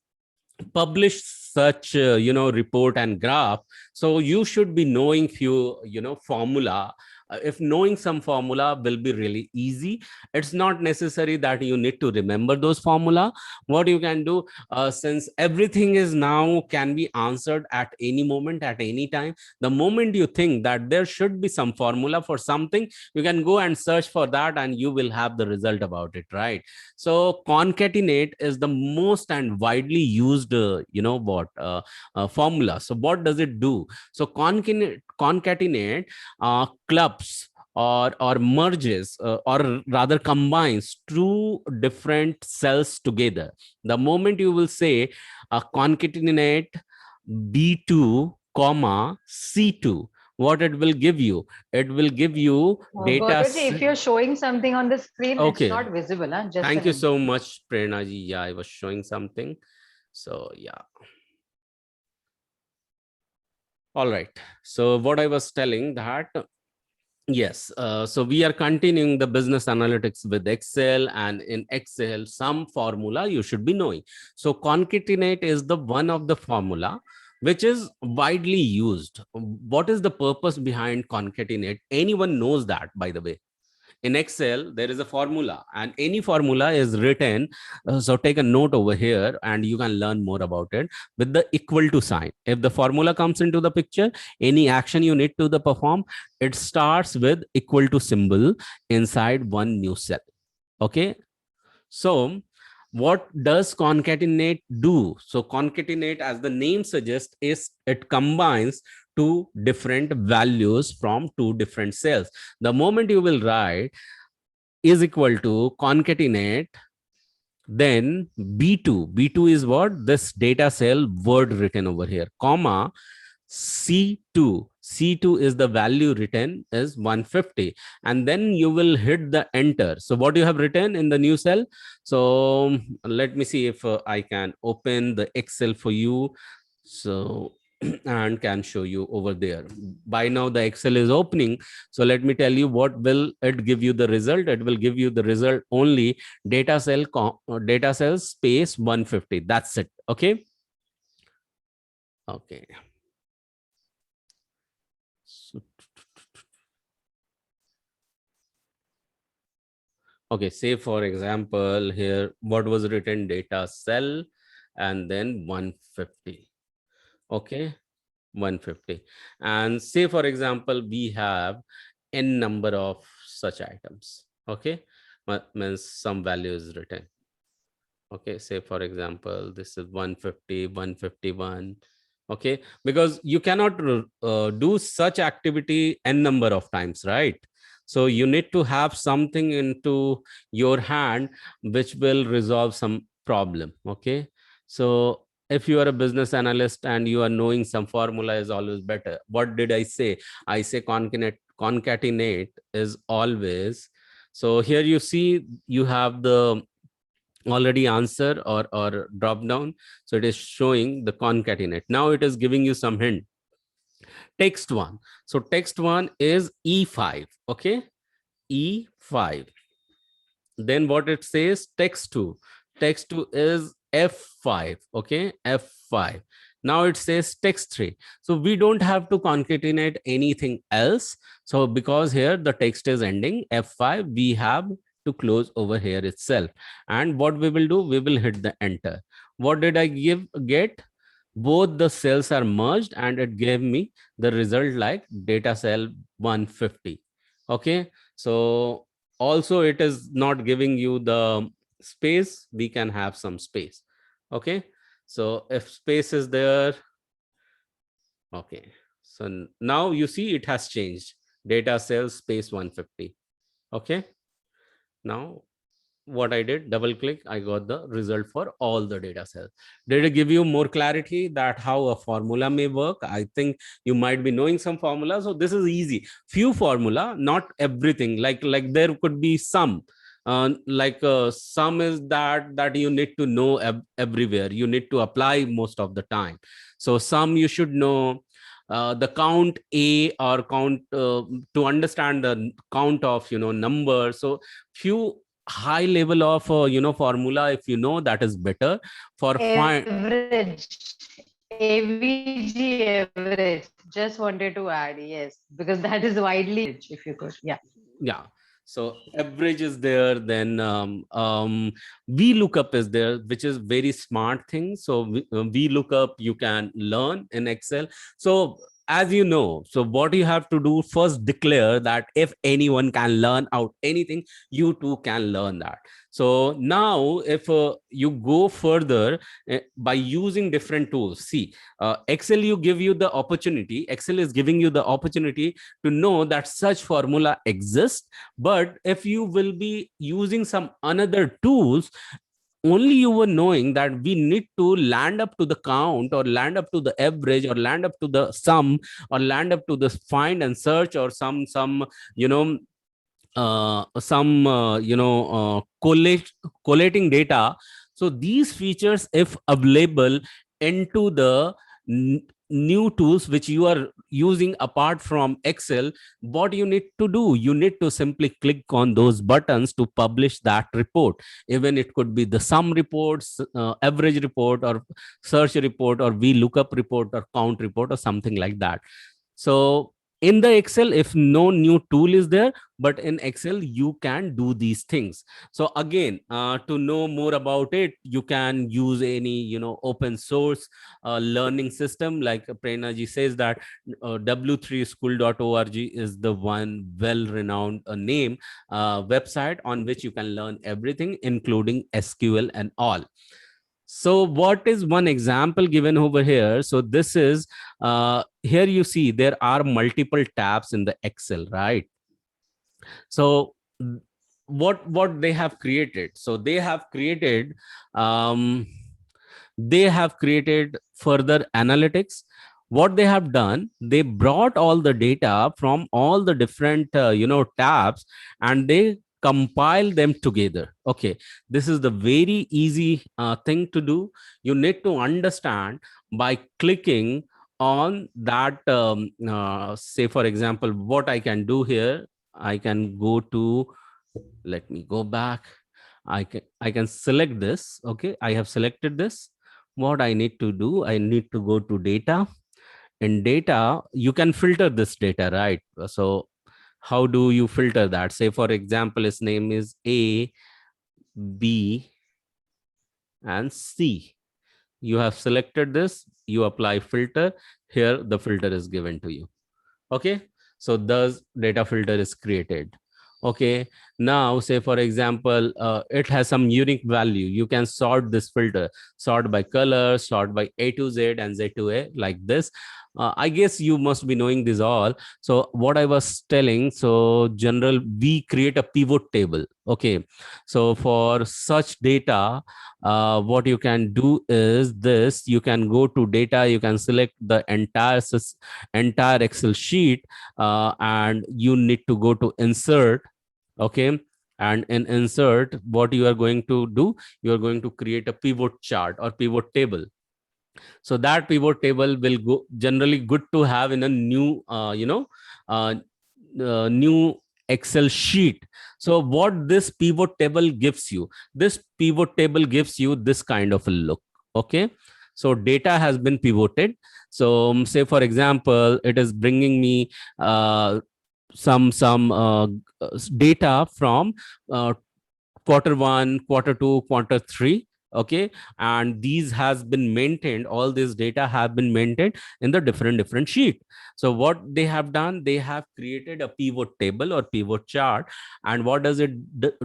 publish such report and graph. So you should be knowing few formula if knowing some formula will be really easy. It's not necessary that you need to remember those formula. What you can do, since everything is now can be answered at any moment, at any time, the moment you think that there should be some formula for something, you can go and search for that and you will have the result about it, right? So concatenate is the most and widely used formula. So what does it do? So concatenate clubs or merges or rather combines two different cells together. The moment you will say concatenate B2 comma C2, what it will give you? It will give you data. Gaurav, if you're showing something on the screen, Okay. it's not visible. Huh? Just Thank a you hint. so much, Prerna ji. Yeah, I was showing something. So yeah. All right. So what I was telling that, yes, so we are continuing the business analytics with Excel, and in Excel, some formula you should be knowing. So concatenate is the one of the formula which is widely used. What is the purpose behind concatenate? Anyone knows that, by the way? In Excel, there is a formula, and any formula is written. So take a note over here and you can learn more about it with the equal to sign. If the formula comes into the picture, any action you need to the perform, it starts with equal to symbol inside one new cell. Okay. So what does concatenate do? So concatenate, as the name suggests, is it combines two different values from two different cells. The moment you will write is equal to concatenate, then B2 is what? This data cell word written over here, comma C2 is the value written is 150, and then you will hit the enter. So what you have written in the new cell? So let me see if I can open the Excel for you. So and can show you over there. By now the Excel is opening. So let me tell you what will it give you the result. It will give you the result only data cell space 150. That's it. Okay. Okay. So, okay, say for example here, what was written? Data cell and then 150. Okay, 150. And say for example, we have n number of such items. Okay, means some value is written. Okay, say for example, this is 150, 151. Okay, because you cannot do such activity n number of times, right? So you need to have something into your hand which will resolve some problem. Okay, so if you are a business analyst and you are knowing some formula is always better. What did I say? I say concatenate is always. So here you see you have the already answer or drop down. So it is showing the concatenate. Now it is giving you some hint. Text one. So text one is E5. Okay, E5. Then what it says? Text two. Text two is F5. Okay, F5. Now it says text three. So we don't have to concatenate anything else. So because here the text is ending F5, we have to close over here itself. And what we will do, we will hit the enter. What did I get? Both the cells are merged and it gave me the result like data cell 150. Okay, so also it is not giving you the space. We can have some space. Okay, so if space is there, okay, so now you see it has changed, data cell space 150. Okay, now what I did, double click, I got the result for all the data cells. Did it give you more clarity that how a formula may work? I think you might be knowing some formula. So this is easy. Few formula, not everything. Like there could be some. Some is that you need to know everywhere. You need to apply most of the time. So some you should know. The count A or count to understand the count of number. So few high level of formula, if you know, that is better for Average. AVG average. Just wanted to add, yes, because that is widely, if you could. Yeah. Yeah. So average is there, then VLOOKUP is there, which is very smart thing. So VLOOKUP you can learn in Excel. So as you know, so what you have to do first, declare that if anyone can learn out anything, you too can learn that. So now if you go further by using different tools, see, Excel you give you the opportunity, Excel is giving you the opportunity to know that such formula exists. But if you will be using some another tools, only you were knowing that we need to land up to the count, or land up to the average, or land up to the sum, or land up to the find and search, or some you know collating data. So these features, if available into the new tools which you are using apart from Excel, what you need to do, you need to simply click on those buttons to publish that report. Even it could be the sum reports, average report, or search report, or VLOOKUP report, or count report, or something like that. So in the Excel, if no new tool is there, but in Excel you can do these things. So again, to know more about it, you can use any open source learning system. Like Prerna ji says that w3school.org is the one well renowned name website on which you can learn everything, including SQL and all. So what is one example given over here? So this is here you see there are multiple tabs in the Excel, right? So what they have created? So they have created further analytics. What they have done, they brought all the data from all the different tabs, and they compile them together. Okay, this is the very easy thing to do. You need to understand by clicking on that. Say for example, what I can do here, I can go to, let me go back. I can select this. Okay, I have selected this. What I need to do, I need to go to data. In data, you can filter this data, right? So how do you filter that? Say for example, his name is A, B, and C. You have selected this, you apply filter. Here the filter is given to you. Okay, so thus data filter is created. Okay, now say for example, it has some unique value. You can sort this filter, sort by color, sort by A to Z and Z to A, like this. I guess you must be knowing this all. So what I was telling, so general, we create a pivot table. Okay, so for such data, what you can do is this: you can go to data, you can select the entire Excel sheet, and you need to go to insert. Okay, and in insert, what you are going to do, you are going to create a pivot chart or pivot table. So that pivot table will go generally good to have in a new new Excel sheet. So what this pivot table gives you, this pivot table gives you this kind of a look. Okay, so data has been pivoted. So say for example, it is bringing me some data from Q1, Q2, Q3. Okay, and these has been maintained, all this data have been maintained in the different sheet. So what they have done, they have created a pivot table or pivot chart. And what does it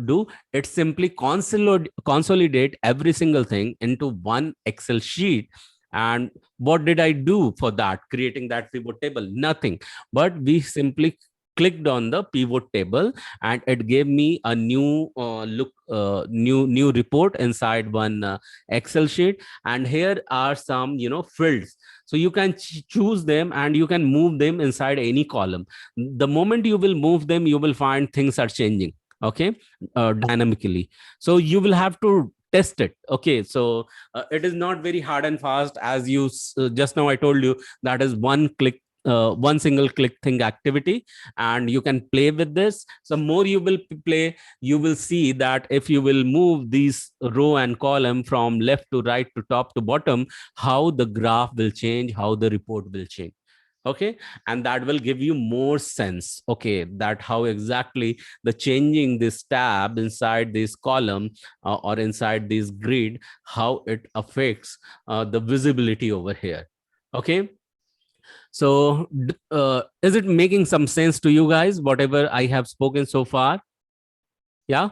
do? It simply consolidate every single thing into one Excel sheet. And what did I do for that, creating that pivot table? Nothing, but we simply clicked on the pivot table, and it gave me a new new report inside one Excel sheet. And here are some fields, so you can choose them and you can move them inside any column. The moment you will move them, you will find things are changing. Okay, dynamically. So you will have to test it. Okay, so it is not very hard and fast, as you just now I told you, that is one click one single click thing activity, and you can play with this. So more you will play, you will see that if you will move these row and column from left to right to top to bottom, how the graph will change, how the report will change. Okay, and that will give you more sense, okay, that how exactly the changing this tab inside this column or inside this grid, how it affects the visibility over here. Okay, so is it making some sense to you guys, whatever I have spoken so far? Yeah.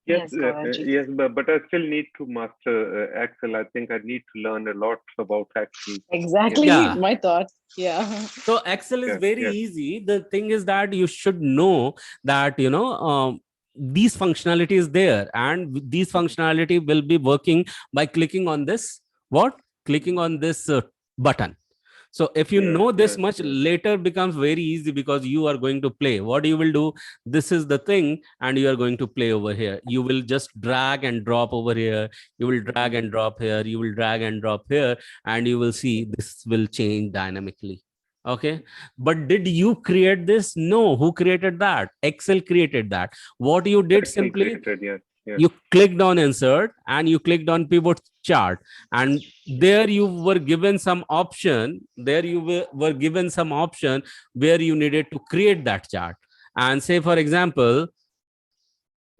Yes, Yes, Gauraji. yes, but I still need to master Excel. I think I need to learn a lot about Excel. Exactly Yeah. my thought. Yeah. So Excel is Yes, very yes. easy. The thing is that you should know that, these functionality is there, and these functionality will be working by clicking on this, what? Clicking on this button. So if you Yes, know this yes, much, yes. later becomes very easy because you are going to play. What you will do, this is the thing, and you are going to play over here. You will just drag and drop over here. You will drag and drop here. You will drag and drop here, and you will see this will change dynamically. Okay. But did you create this? No. Who created that? Excel created that. What you did Excel simply, created, yes, yes. you clicked on insert and you clicked on pivot chart, and there you were given some option, were given some option where you needed to create that chart. And say for example,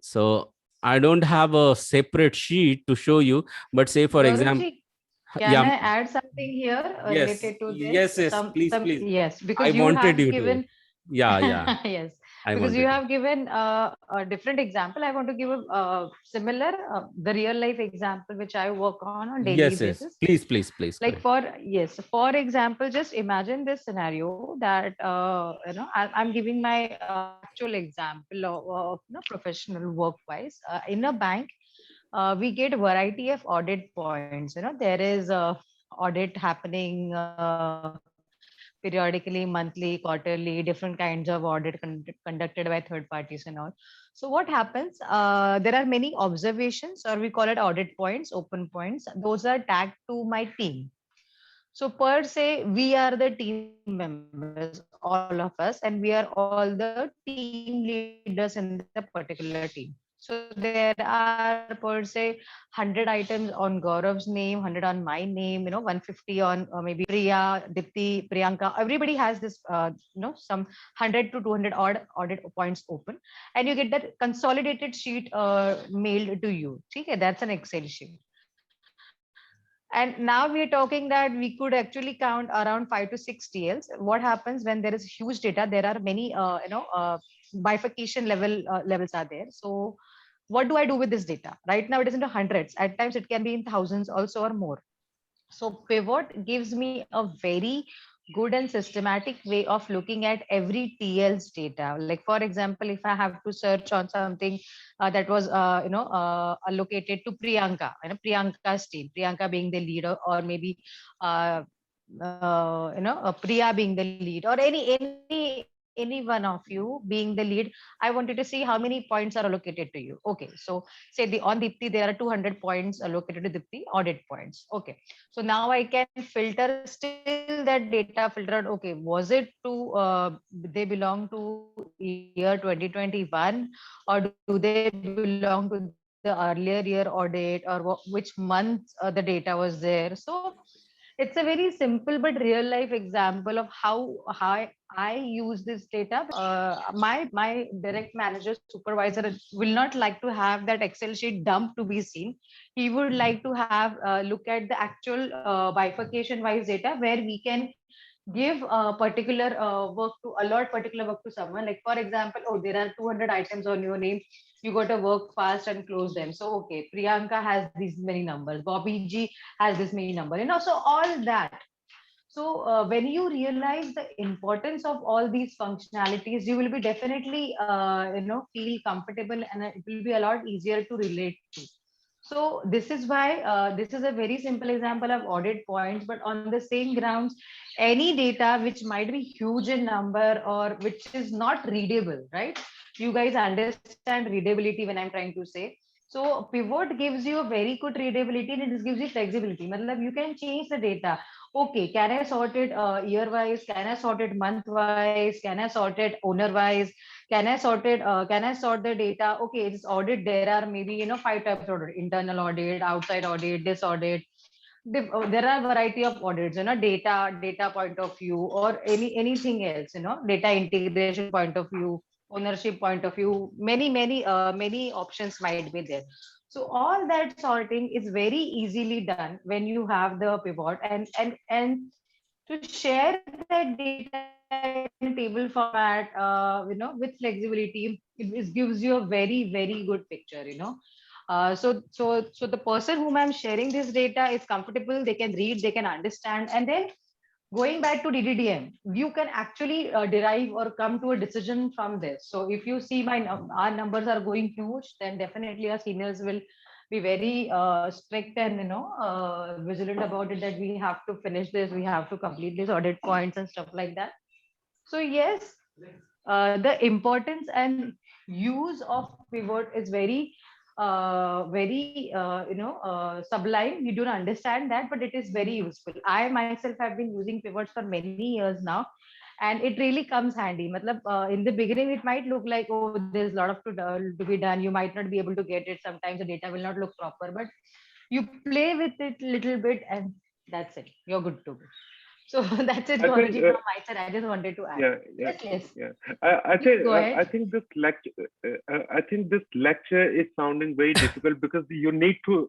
so I don't have a separate sheet to show you, but say for example, Gauraji, can yeah, I add something here yes, related to this? yes, yes, please, Some please, yes, I because you wanted have you to, given yeah, yeah, yes, I because you wanted to. have given a different example. I want to give a similar, the real life example which I work on daily Yes, yes, basis. please, please, please, Like correct. for yes, for example, just imagine this scenario that I'm giving my actual example of professional work wise in a bank. We get variety of audit points. There is a audit happening periodically, monthly, quarterly, different kinds of audit conducted by third parties and all. So what happens, there are many observations, or we call it audit points, open points. Those are tagged to my team. So per se, we are the team members, all of us, and we are all the team leaders in the particular team. So there are per se 100 items on Gaurav's name, 100 on my name, 150 on maybe Priya, Dipti, Priyanka. Everybody has this, some 100 to 200 odd audit points open, and you get that consolidated sheet mailed to you. Okay, that's an Excel sheet. And now we are talking that we could actually count around 5 to 6 TLs. What happens when there is huge data? There are many, bifurcation levels are there. So what do I do with this data? Right now it is into hundreds. At times it can be in thousands also or more. So pivot gives me a very good and systematic way of looking at every TL's data. Like for example, if I have to search on something that was allocated to Priyanka, Priyanka's team, Priyanka being the leader, or maybe uh, Priya being the lead, or any one of you being the lead. I wanted to see how many points are allocated to you. Okay, so say the on Dipti there are 200 points allocated to Dipti, audit points. Okay, so now I can filter still that data, filter out, okay, was it to they belong to year 2021, or do they belong to the earlier year audit, or which month the data was there. So it's a very simple but real life example of how I use this data, because my direct manager supervisor will not like to have that Excel sheet dump to be seen. He would like to have look at the actual bifurcation wise data, where we can give particular work to allot particular work to someone. Like for example, oh, there are 200 items on your name, you got to work fast and close them. So okay, Priyanka has these many numbers, Bobby G has this many number, so all that. So when you realize the importance of all these functionalities, you will be definitely feel comfortable, and it will be a lot easier to relate to. So this is why this is a very simple example of audit points, but on the same grounds, any data which might be huge in number or which is not readable, right? You guys understand readability when I'm trying to say. So pivot gives you a very good readability, and it gives you flexibility. Matlab, you can change the data. okay, can I sort it year wise? Can I sort it month wise? Can I sort it owner wise? Can I sort it? Can I sort the data? Okay, it's audit. There are maybe 5 types of audit: internal audit, outside audit, this audit. There are variety of audits, data point of view, or anything else, data integration point of view, ownership point of view. Many options might be there. So all that sorting is very easily done when you have the pivot, and to share that data in a table format, with flexibility, it gives you a very good picture. So the person whom I'm sharing this data is comfortable, they can read, they can understand, and then going back to DDDM, you can actually derive or come to a decision from this. So if you see our numbers are going huge, then definitely our seniors will be very strict and vigilant about it, that we have to finish this, we have to complete this audit points and stuff like that. So yes, the importance and use of pivot is very sublime. You don't understand that, but it is very useful. I myself have been using pivots for many years now, and it really comes handy. In the beginning it might look like, oh, there's a lot of to be done, you might not be able to get it, sometimes the data will not look proper, but you play with it little bit and that's it, you're good to go. So that's it, I think, Gauraji, from my side. I just wanted to add. yeah, yeah, Yes. yeah. I think Go ahead. I think this lecture is sounding very difficult because you need to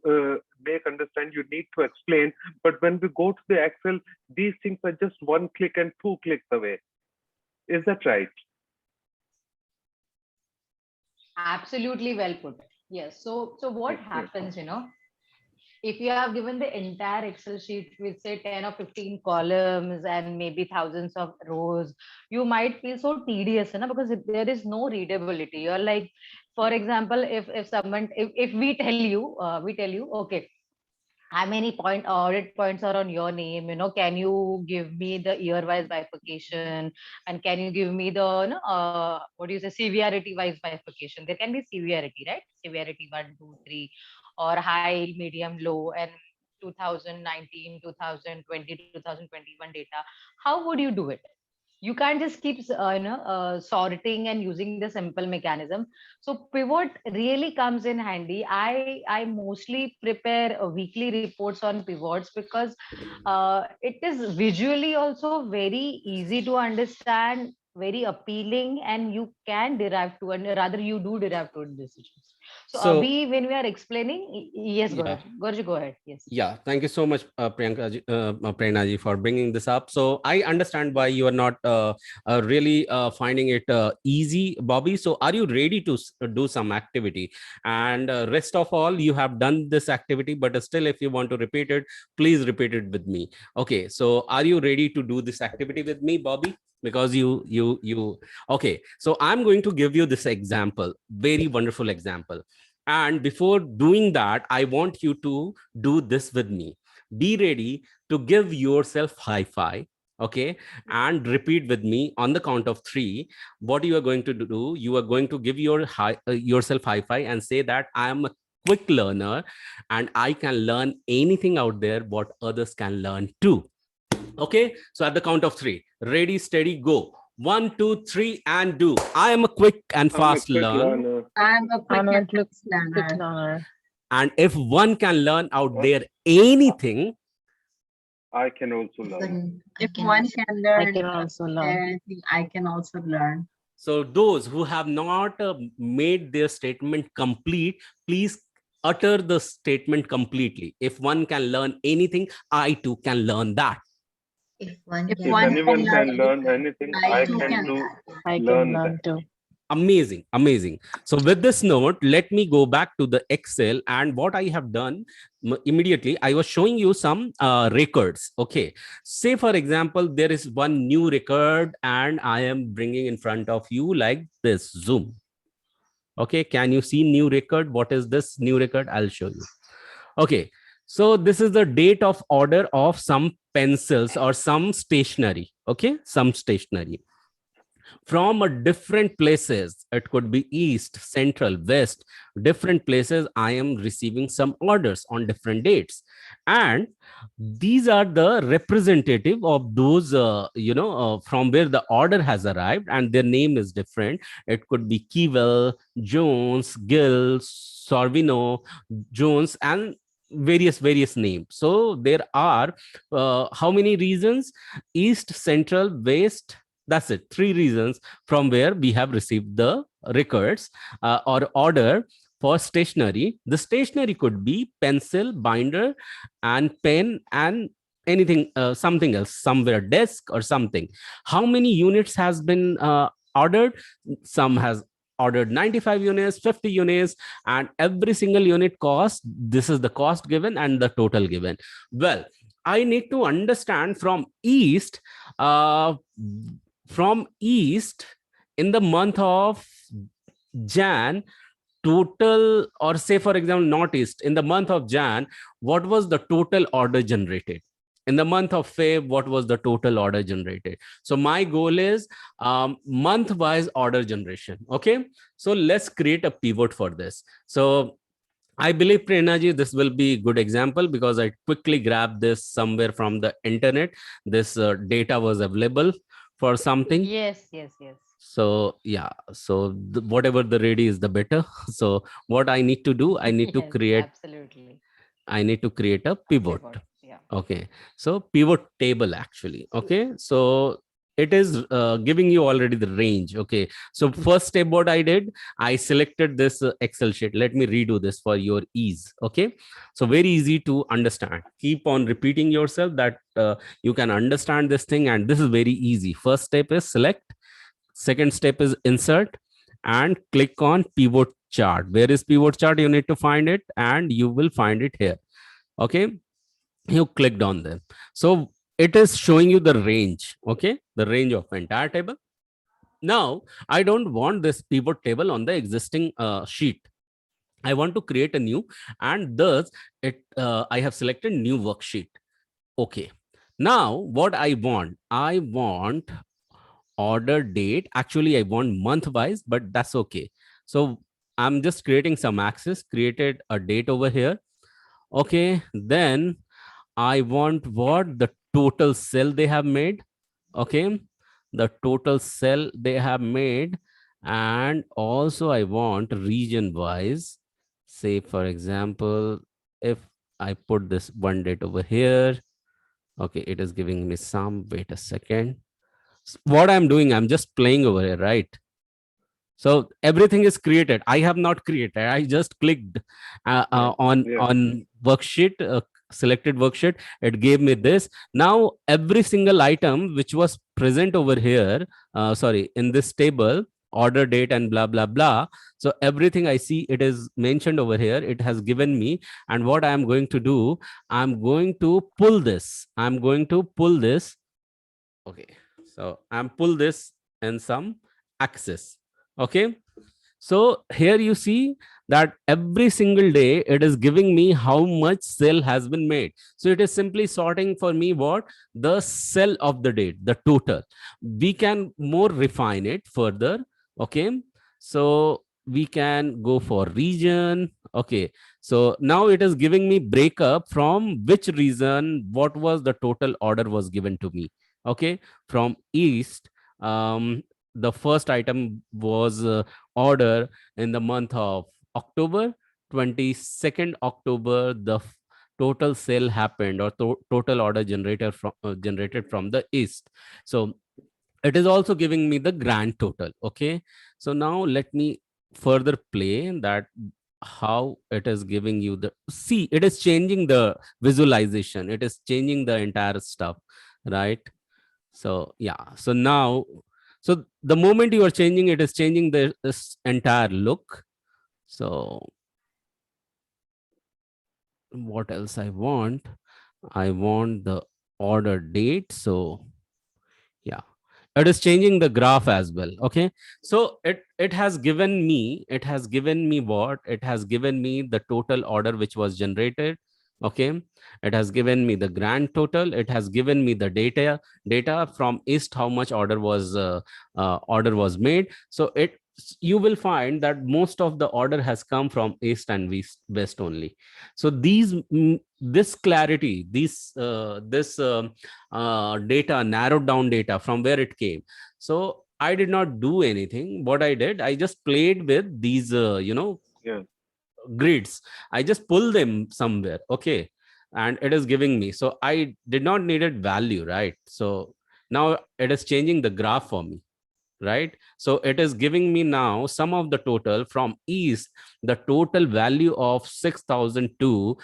make understand, you need to explain. But when we go to the Excel, these things are just 1 click and 2 clicks away. Is that right? Absolutely well put. Yes. So what Yes. happens, if you have given the entire Excel sheet with say 10 or 15 columns and maybe thousands of rows, you might feel so tedious, because there is no readability. You're like, for example, if we tell you, okay, how many audit points are on your name, can you give me the year wise bifurcation, and can you give me the what do you say, severity wise bifurcation? There can be severity, right? Severity 1, 2, 3, or high, medium, low, and 2019, 2020, 2021 data. How would you do it? You can't just keep sorting and using the simple mechanism. So pivot really comes in handy. I mostly prepare weekly reports on pivots because it is visually also very easy to understand, very appealing, and you can derive to, and rather you do derive to decisions. So So Abhi, when we are explaining, yes, yeah. Gauraji, go ahead. Yes. Yeah, thank you so much, Prerna ji, for bringing this up. So I understand why you are not really finding it easy, Bobby. So are you ready to do some activity? And rest of all, you have done this activity, but still, if you want to repeat it, please repeat it with me. Okay, so are you ready to do this activity with me, Bobby? Because you. Okay, so I'm going to give you this example, very wonderful example. And before doing that, I want you to do this with me. Be ready to give yourself high five. Okay. And repeat with me on the count of 3. What you are going to do, you are going to give yourself high five and say that I am a quick learner and I can learn anything out there what others can learn too. Okay. So at the count of 3, ready, steady, go. 1, 2, 3, and do. I am a quick and I'm a fast quick learner. learner. I'm a quick I'm a and quick fast learner. learner. And if one can learn out there anything, I can also learn. If one can I learn can also learn. anything, I can also learn. so those who have not made their statement complete, please utter the statement completely. If one can learn anything, I too can learn that. If If one anyone can anything, learn anything, I I too can can do learn. I can learn learn that. too. Amazing, amazing. So with this note, let me go back to the Excel, and what I have done immediately, I was showing you some records. Okay, say for example, there is one new record and I am bringing in front of you like this. Zoom. Okay, can you see new record? What is this new record? I'll show you. Okay, so this is the date of order of some pencils or some stationery. Okay, some stationery. from a different places. It could be east, central, west, different places. I am receiving some orders on different dates, and these are the representative of those from where the order has arrived, and their name is different. It could be Kewell, Jones, Gill, Sorvino, Jones, and various names. So there are how many reasons? East, central, west. That's it, three reasons from where we have received the records or order for stationery. The stationery could be pencil, binder, and pen, and anything, something else, somewhere desk or something. How many units has been ordered? Some has ordered 95 units, 50 units, and every single unit cost, this is the cost given and the total given. Well, I need to understand from east, uh, in the month of Jan, total, or say for example northeast, in the month of Jan, what was the total order generated? In the month of Feb, what was the total order generated? So my goal is month wise order generation. Okay, so let's create a pivot for this. So I believe, Prernaji, this will be a good example because I quickly grabbed this somewhere from the internet. This data was available for something. Yes, yes, yes. So yeah, so whatever the ready is, the better. So what I need to do, I need to Yes, create, absolutely. I need to create a A pivot. Yeah. Okay, so pivot table actually. Okay, so it is giving you already the range. Okay, so first step what I did, I selected this Excel sheet. Let me redo this for your ease. Okay, so very easy to understand. Keep on repeating yourself that you can understand this thing, and this is very easy. First step is select. Second step is insert, and click on pivot chart. Where is pivot chart? You need to find it, and you will find it here. Okay, you clicked on them. So it is showing you the range. Okay, the range of entire table. Now I don't want this pivot table on the existing sheet. I want to create a new, and thus I have selected new worksheet. Okay, now what I want order date. Actually I want month wise, but that's okay. So I'm just creating some axis, created a date over here. Okay, then I want what the total sell they have made. Okay, the total sell they have made, and also I want region wise. Say for example, if I put this one date over here. Okay, it is giving me some, wait a second. What I'm doing, I'm just playing over here, right? So everything is created. I have not created. I just clicked on worksheet, selected worksheet. It gave me this. Now every single item which was present over here, sorry, in this table, order date and blah blah blah. So everything I see, it is mentioned over here. It has given me, and what I am going to do, I'm going to pull this. I'm going to pull this. Okay, so I'm pull this in some axis. Okay, so here you see that every single day it is giving me how much sale has been made. So it is simply sorting for me what the sell of the date, the total. We can more refine it further. Okay, so we can go for region. Okay, so now it is giving me breakup from which region, what was the total order was given to me. Okay, from east, the first item was order in the month of October. 22nd October, the total sale happened, or total order generated from the east. So it is also giving me the grand total. Okay, so now let me further play that, how it is giving you the, see, it is changing the visualization, it is changing the entire stuff, right? So yeah, so now, so the moment you are changing, it is changing this entire look. So what else I want? I want the order date. So yeah, it is changing the graph as well. Okay, so it has given me, what? It has given me the total order which was generated. Okay, it has given me the grand total. It has given me the data from east, how much order was made. So you will find that most of the order has come from east and west only. So this clarity, this data, narrowed down data from where it came. So I did not do anything. What I did, I just played with these Yeah. grids. I just pull them somewhere. Okay, and it is giving me. So I did not needed value, right? So now it is changing the graph for me, right? So it is giving me now sum of the total from east. The total value of 6002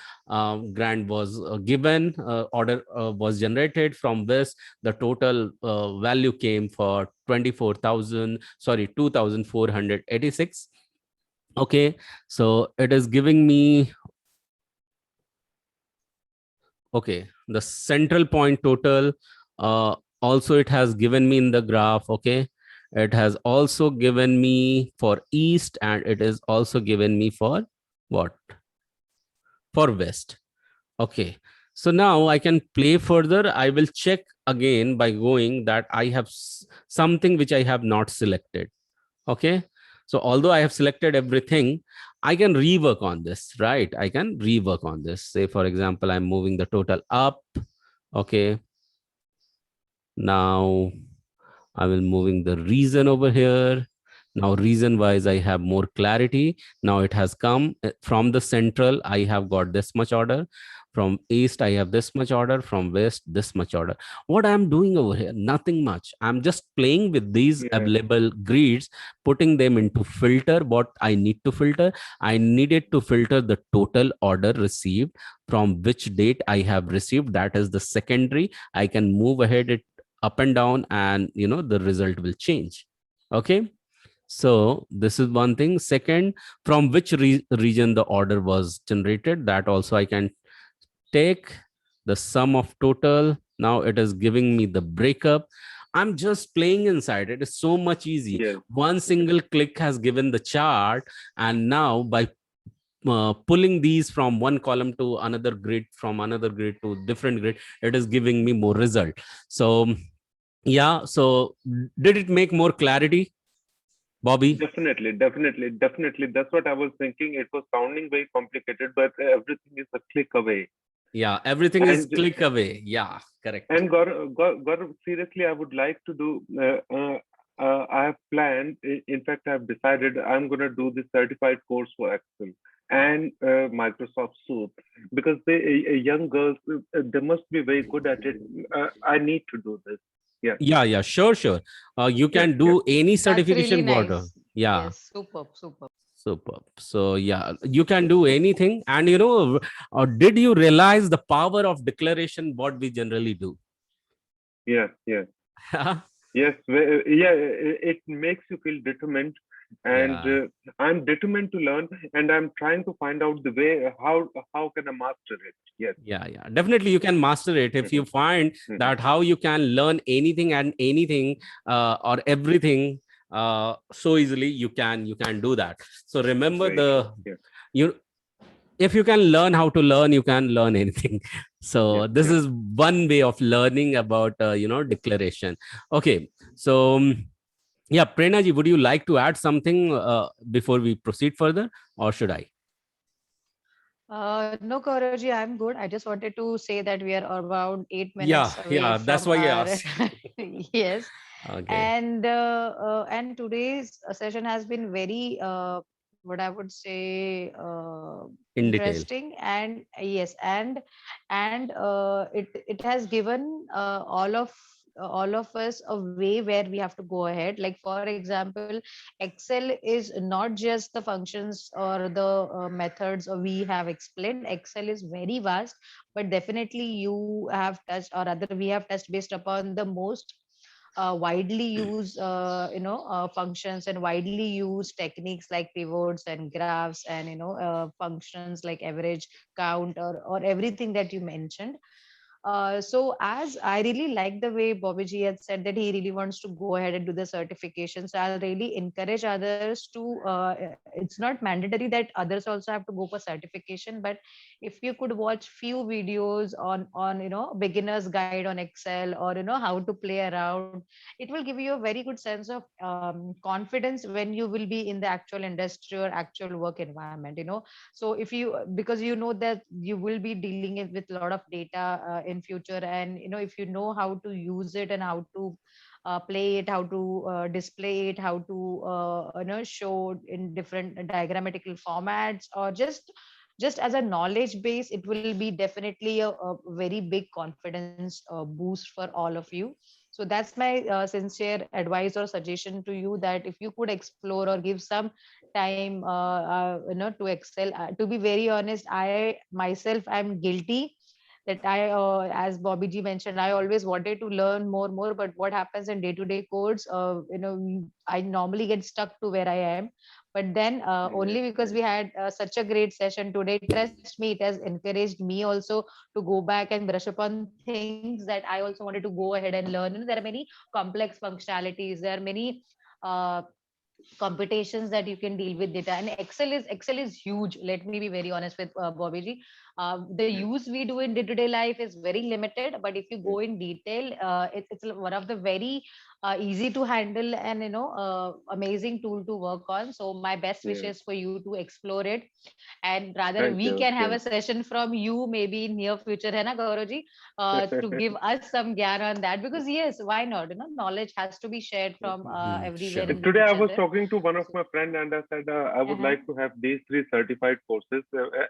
grand was given, order was generated. From west, the total value came for 24,000, sorry, 2486. Okay, so it is giving me, okay, the central point total. Also it has given me in the graph. Okay, it has also given me for east, and it is also given me for what, for west. Okay, so now I can play further. I will check again by going that I have something which I have not selected. Okay, so although I have selected everything, I can rework on this, right? I can rework on this. Say for example, I'm moving the total up. Okay, now I will moving the reason over here. Now reason wise, I have more clarity. Now it has come from the central. I have got this much order. From east, I have this much order. From west, this much order. What I'm doing over here, nothing much. I'm just playing with these Yeah. available grids, putting them into filter. What I need to filter, I needed to filter the total order received, from which date I have received. That is the secondary. I can move ahead it up and down, and the result will change. Okay, so this is one thing. Second, from which region the order was generated, that also I can take. The sum of total, now it is giving me the breakup. I'm just playing inside. It is so much easy. Yes. One single click has given the chart, and now by pulling these from one column to another grid, from another grid to different grid, it is giving me more result. So yeah, so did it make more clarity, Bobby? Definitely. That's what I was thinking. It was sounding very complicated, but everything is a click away. Yeah, everything is And click away. Yeah, correct. Gaurav, seriously, I would like to do. I have planned. In fact, I have decided I'm going to do the certified course for Excel and Microsoft Suite, because young girls, they must be very good at it. I need to do this. Yeah, Yeah, sure. You yeah, can yeah. do any That's really certification border. nice. Yeah, Yes, superb, superb. superb. So yeah, you can do anything. And did you realize the power of declaration, what we generally do? Yeah. Yes, it makes you feel determined, and Yeah. I'm determined to learn, and I'm trying to find out the way how can I master it. Yes. Yeah, definitely you can master it if you Mhm, find mhm. that how you can learn anything and anything, or everything, so easily. You can do that. So remember, Very true. Yeah, you if you can learn how to learn, you can learn anything. yeah, So this yeah. is one way of learning about declaration. Okay, so yeah, Prerna ji, would you like to add something before we proceed further, or should I? No, Gaurav I'm good. I just wanted to say that we are about 8 minutes away Yeah, that's from why I our asked. yes, Okay, and today's session has been very what I would say in detail. interesting, and yes, and it has given all of us a way where we have to go ahead. Like for example, Excel is not just the functions or the methods we have explained. Excel is very vast, but definitely you have touched, or rather we have touched based upon the most widely used functions and widely used techniques like pivots and graphs and functions like average, count, or everything that you mentioned. So as I really like the way Bobby G had said that he really wants to go ahead and do the certification. So I'll really encourage others to, it's not mandatory that others also have to go for certification, but if you could watch few videos on, beginner's guide on Excel, or, how to play around, it will give you a very good sense of confidence when you will be in the actual industry or actual work environment. So if you, because you know that you will be dealing with a lot of data in future, and if you know how to use it and how to play it, how to display it, how to show in different diagrammatical formats, or just as a knowledge base, it will be definitely a very big confidence boost for all of you. So that's my sincere advice or suggestion to you, that if you could explore or give some time to Excel. To be very honest, I myself am guilty that I, as Bobby G mentioned, I always wanted to learn more, but what happens in day-to-day codes, I normally get stuck to where I am. But then only because we had such a great session today, trust me, it has encouraged me also to go back and brush upon things that I also wanted to go ahead and learn. There are many complex functionalities, there are many uh, computations that you can deal with data, and Excel is huge. Let me be very honest with Bobby Ji. The use we do in day-to-day life is very limited, but if you go in detail, it's one of the very easy to handle and amazing tool to work on. So my best Yeah. wishes for you to explore it, and rather Thank we you. can have Yeah. a session from you maybe in near future, hai na Gaurav ji, to give us some gyan on that, because yes, why not, knowledge has to be shared from everywhere Sure. in Today I each was other. talking to one of So my friend and I said I would uh-huh. like to have these 3 certified courses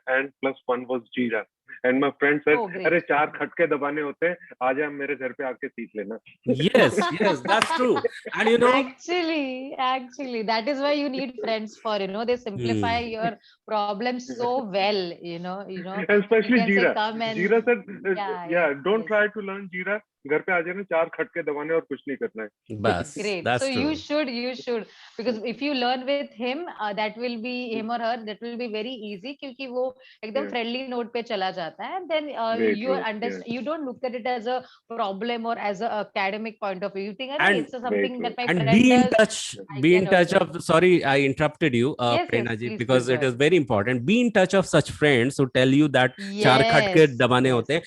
and plus one was Jira. And my friend said, Oh, अरे great. 4 खटके दबाने होते हैं, आ जा मेरे घर पे आके सीख लेना. Yes, that's true. And you know, Actually, that is why you need friends for, they simplify hmm, your problems so well, And you especially can say, Jira. come and, Jira said, yeah, yeah, yes, don't yes. try to learn Jira. घर पे आ जाना 4 खटके दबाने और कुछ नहीं करना है. bas, Great. So that's true. you should, because if you learn with him, that will be him or her, that will be very easy, क्योंकि वो एकदम Yeah, friendly note पे चला जाता है, and then very you true. Yeah, understand, you don't look at it as a problem or as a academic point of view. You think, "Arey, And it's very something true. that my and friend does, I be in can touch also." of, sorry, I interrupted you, Yes, Prerna ji, please, because please go it is ahead. very important. Be in touch of such friends who tell you that चार खटके Yes, दबाने yes, होते हैं,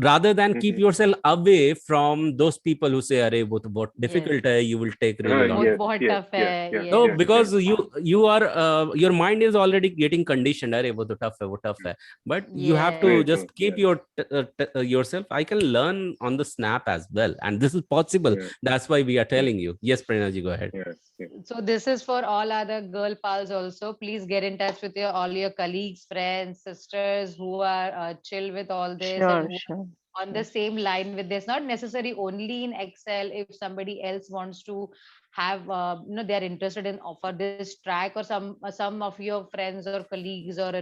rather than keep Mhm. yourself away from those people who say अरे वो तो बहुत yes. difficult है, you will take really long. Yes, बहुत yes, tough yes, है. yes, No, Yes, yes, yes. because yes. you are your mind is already getting conditioned. अरे वो तो tough है, वो tough है. But you have to Very Yes. true. just keep your yourself. I can learn on the snap as well, and this is possible. Yeah, That's why we are telling you. Yes, Prerna ji, go ahead. yeah, yeah. So this is for all other girl pals also. Please get in touch with all your colleagues, friends, sisters who are chill with all this and Sure, who sure. on the same line with this. Not necessary only in Excel. If somebody else wants to have, they are interested in offer this track, or some of your friends or colleagues or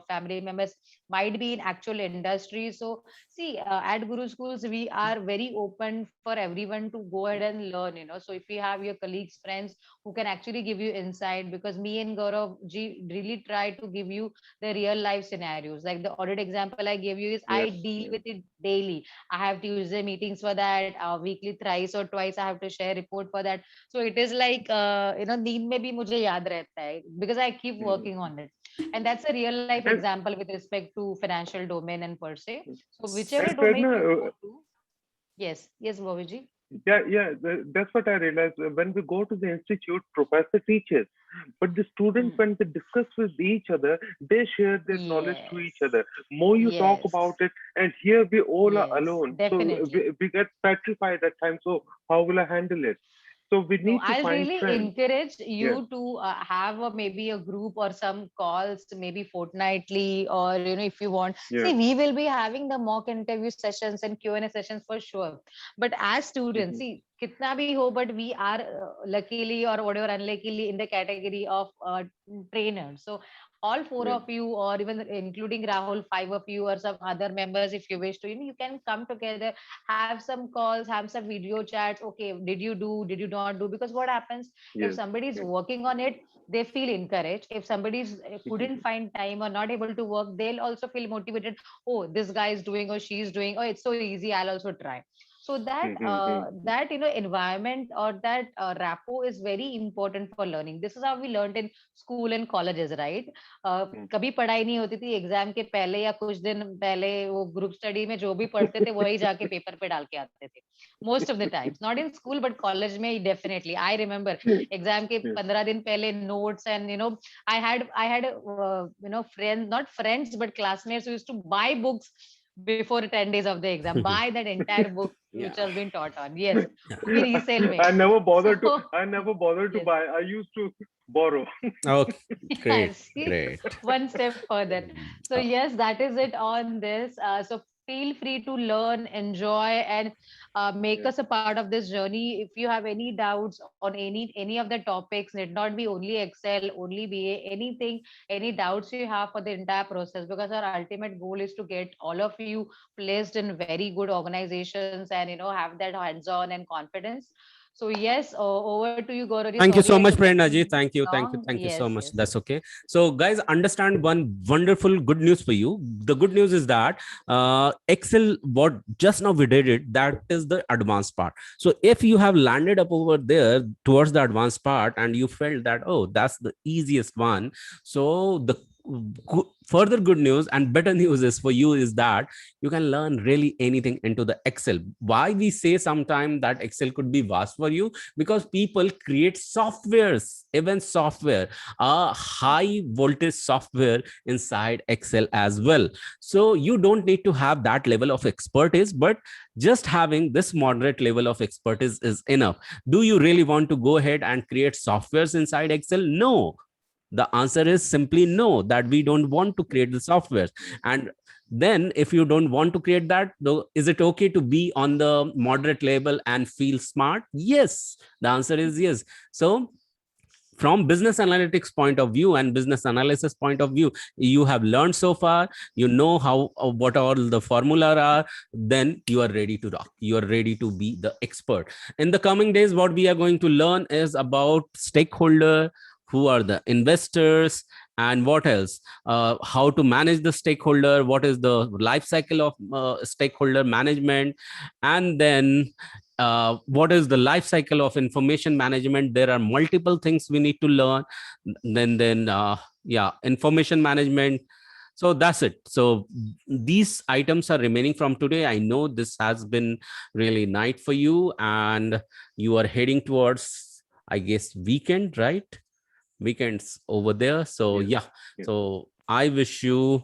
family members might be in actual industry. So see, at Guru Schools we are very open for everyone to go ahead and learn. So if you have your colleagues, friends who can actually give you insight, because me and Gaurav ji really try to give you the real life scenarios. Like the audit example I gave you is Yeah, I deal yeah. with it daily. I have Tuesday meetings for that, weekly thrice or twice I have to share report for that. So it is like, नींद में भी मुझे याद रहता है, because I keep Mm. working on it. And that's a real life And example with respect to financial domain and per se. So whichever and domain Prerna, you go to, yes, Bobby ji. yeah, that's what I realized. When we go to the institute, professor teaches, but the students, Hmm. when they discuss with each other, they share their knowledge to each Yes, other. More you talk yes, about it, and here we all are yes, alone. So definitely. we get petrified at times. So how will I handle it? So we No, need to I'll find really friends. encourage Yeah. you to have maybe a group or some calls, maybe fortnightly, or if you want. Yeah. See, we will be having the mock interview sessions and Q&A sessions for sure. But as students, Mhm. see, kitna bhi ho, but we are luckily or whatever unluckily in the category of trainers. So all four Yeah. of you, or even including Rahul, five of you, or some other members, if you wish to, you can come together, have some calls, have some video chats. Okay, did you do, did you not do? Because what happens if Yes. somebody is Yeah. working on it, they feel encouraged. If somebody's couldn't find time or not able to work, they'll also feel motivated. Oh, this guy is doing or she's doing. Oh, it's so easy. I'll also try. So that environment or that rapport is very important for learning. This is how we learned in school and colleges, right? कभी पढ़ाई नहीं होती थी exam के पहले या कुछ दिन पहले वो ग्रुप स्टडी में जो भी पढ़ते थे वही जाके पेपर पे डाल के आते थे most of the times, not in school but college में definitely. I remember exam के 15 दिन पहले notes, and I had friends, not friends but classmates who used to buy books before 10 days of the exam, buy that entire book which Yeah. has been taught on. Yes, we resale में. I never bothered So- to Yes. buy. I used to borrow. Okay, great, Yes, see, great. one step further. So Uh, yes, that is it on this. So feel free to learn, enjoy, and make Yeah. us a part of this journey. If you have any doubts on any of the topics, need not be only Excel, only BA, anything, any doubts you have for the entire process, because our ultimate goal is to get all of you placed in very good organizations and have that hands-on and confidence. So yes, over to you, Gaurav. Thank you so Sorry I much, took Prerna ji. little Thank you, thank you, long. thank you so Yes, much. yes. That's okay. So, guys, understand one wonderful good news for you. The good news is that Excel, what just now we did it, that is the advanced part. So, if you have landed up over there towards the advanced part and you felt that, oh, that's the easiest one. So, the further good news and better news is for you is that you can learn really anything into the Excel. Why we say sometime that Excel could be vast for you? Because people create softwares, even software, a high voltage software inside Excel as well. So you don't need to have that level of expertise, but just having this moderate level of expertise is enough. Do you really want to go ahead and create softwares inside Excel? No. The answer is simply no, that we don't want to create the softwares. And then if you don't want to create that, though, is it okay to be on the moderate level and feel smart? Yes, the answer is yes. So from business analytics point of view and business analysis point of view, you have learned so far, you know how what all the formula are, then you are ready to rock, you are ready to be the expert. In the coming days, what we are going to learn is about stakeholder, who are the investors, and what else, how to manage the stakeholder, what is the life cycle of stakeholder management, and then what is the life cycle of information management. There are multiple things we need to learn. Then yeah, information management. So that's it. So these items are remaining from today. I know this has been really night for you, and you are heading towards, I guess, weekend, right? Weekends over there. So Yes. yeah, Yes. so I wish you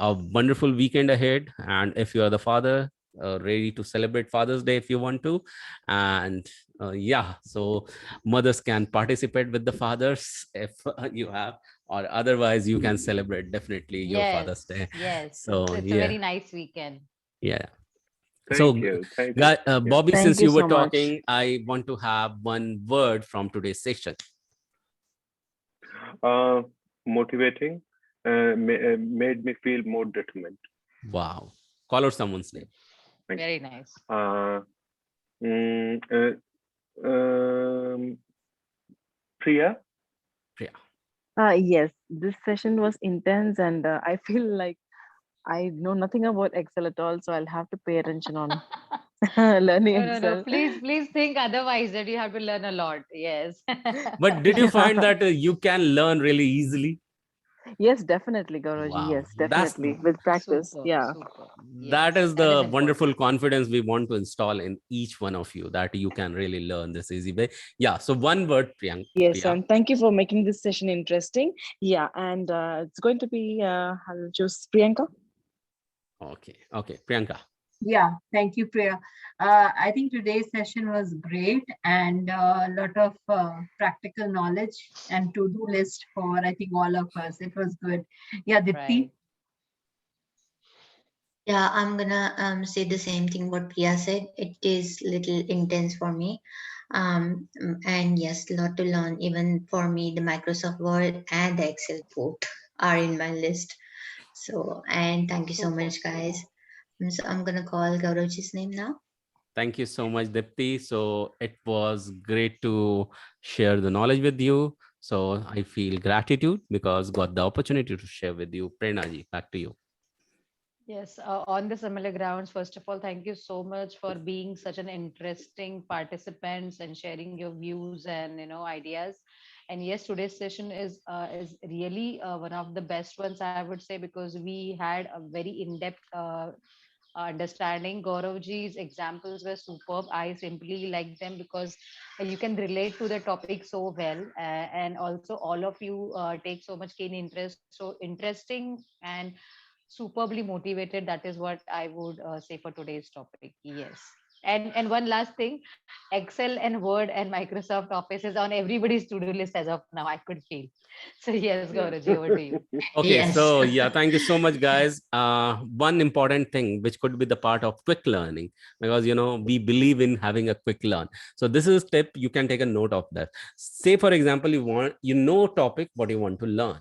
a wonderful weekend ahead. And if you are the father, ready to celebrate Father's Day if you want to. And yeah, so mothers can participate with the fathers if you have, or otherwise you can celebrate definitely your Father's Day. Yes. So It's a yeah, very nice weekend. yeah. Thank So you. Thank you. Bobby, Thank since you you were so much. talking, I want to have one word from today's session. Motivating, made me feel more determined. Wow. Call out someone's name. Thank you. Very nice. Mm, Priya. Yes, this session was intense, and I feel like I know nothing about Excel at all, so I'll have to pay attention on learning No, Excel. please think otherwise, that you have to learn a lot. Yes. But did you find Yeah. that you can learn really easily? Yes, definitely, Gauraji. Wow, Yes, that's definitely. With practice. Super, Yeah. super. that Yes, is that is the wonderful important. confidence we want to install in each one of you, that you can really learn this easy way. Yeah. So one word, Yes, Priya. and thank you for making this session interesting. Yeah, and it's going to be, I'll choose Priyanka. Okay. Okay. Priyanka. Yeah, thank you, Priya. I think today's session was great, and a lot of practical knowledge and to-do list for, I think, all of us. It was good. Yeah, Dipti. Right. Yeah, I'm gonna say the same thing what Priya said. It is little intense for me. And yes, lot to learn. Even for me, the Microsoft Word and the Excel both are in my list. So, and thank you so Super. much, guys. So I'm gonna call Gauravji's name now. Thank you so much, Dipti. So it was great to share the knowledge with you. So I feel gratitude because got the opportunity to share with you. Prerna ji, back to you. Yes, on the similar grounds, first of all, thank you so much for being such an interesting participants and sharing your views and ideas. And yes, today's session is really one of the best ones, I would say, because we had a very in-depth understanding. Gauravji's examples were superb. I simply like them because you can relate to the topic so well, and also all of you take so much keen interest. So interesting and superbly motivated. That is what I would say for today's topic. Yes. And one last thing, Excel and Word and Microsoft Office is on everybody's to-do list as of now, I could feel. So yes, Yeah. Gaurav, over to you. Okay, Yes. so yeah, thank you so much, guys. One important thing which could be the part of quick learning, because we believe in having a quick learn. So this is a tip, you can take a note of that. Say for example, topic what you want to learn.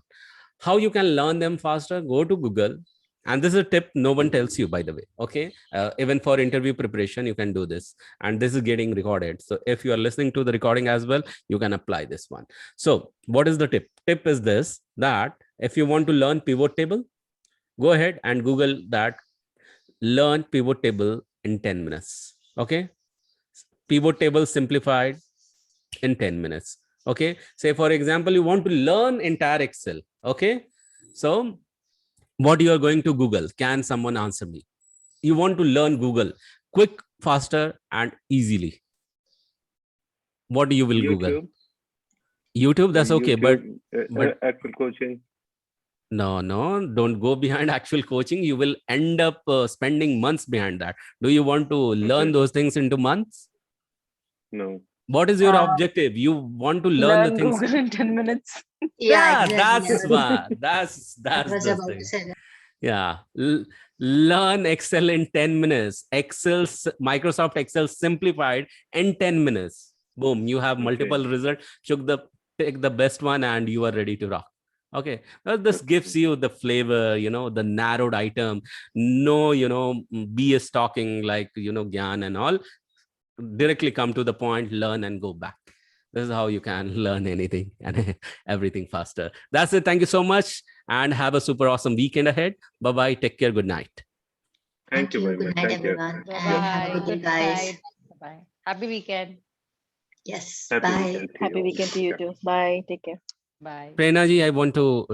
How you can learn them faster? Go to Google. And this is a tip no one tells you, by the way. Okay, even for interview preparation, you can do this. And this is getting recorded. So if you are listening to the recording as well, you can apply this one. So what is the tip? Tip is this, that if you want to learn pivot table, go ahead and Google that, learn pivot table in 10 minutes. Okay, pivot table simplified in 10 minutes. Okay, say for example, you want to learn entire Excel. Okay, so what you are going to Google? Can someone answer me? You want to learn Google quick, faster, and easily. What you will Google? YouTube. That's okay, but Actual coaching. no, don't go behind actual coaching. You will end up spending months behind that. Do you want to learn those things into months? No. What is your Uh, objective? You want to learn the Learn things. Google in 10 minutes. Yeah, exactly. That's one. I That's was the about to thing. say that. Yeah. Learn Excel in 10 minutes. Microsoft Excel simplified in 10 minutes. Boom. You have multiple results. Take the best one and you are ready to rock. Okay. Well, this gives you the flavor, the narrowed item. No, BS talking like, Gyan and all. Directly come to the point, learn and go back. This is how you can learn anything and everything faster. That's it. Thank you so much and have a super awesome weekend ahead. Bye-bye. Take care. Good night. Thank you very Good much. night, Thank you. everyone. Bye And have a bye. good day, Good guys. night. Bye. Happy weekend. Yes. Happy Bye. weekend to Happy you. weekend to you Yeah. too. Bye. Take care. Bye. Prerna ji, I want to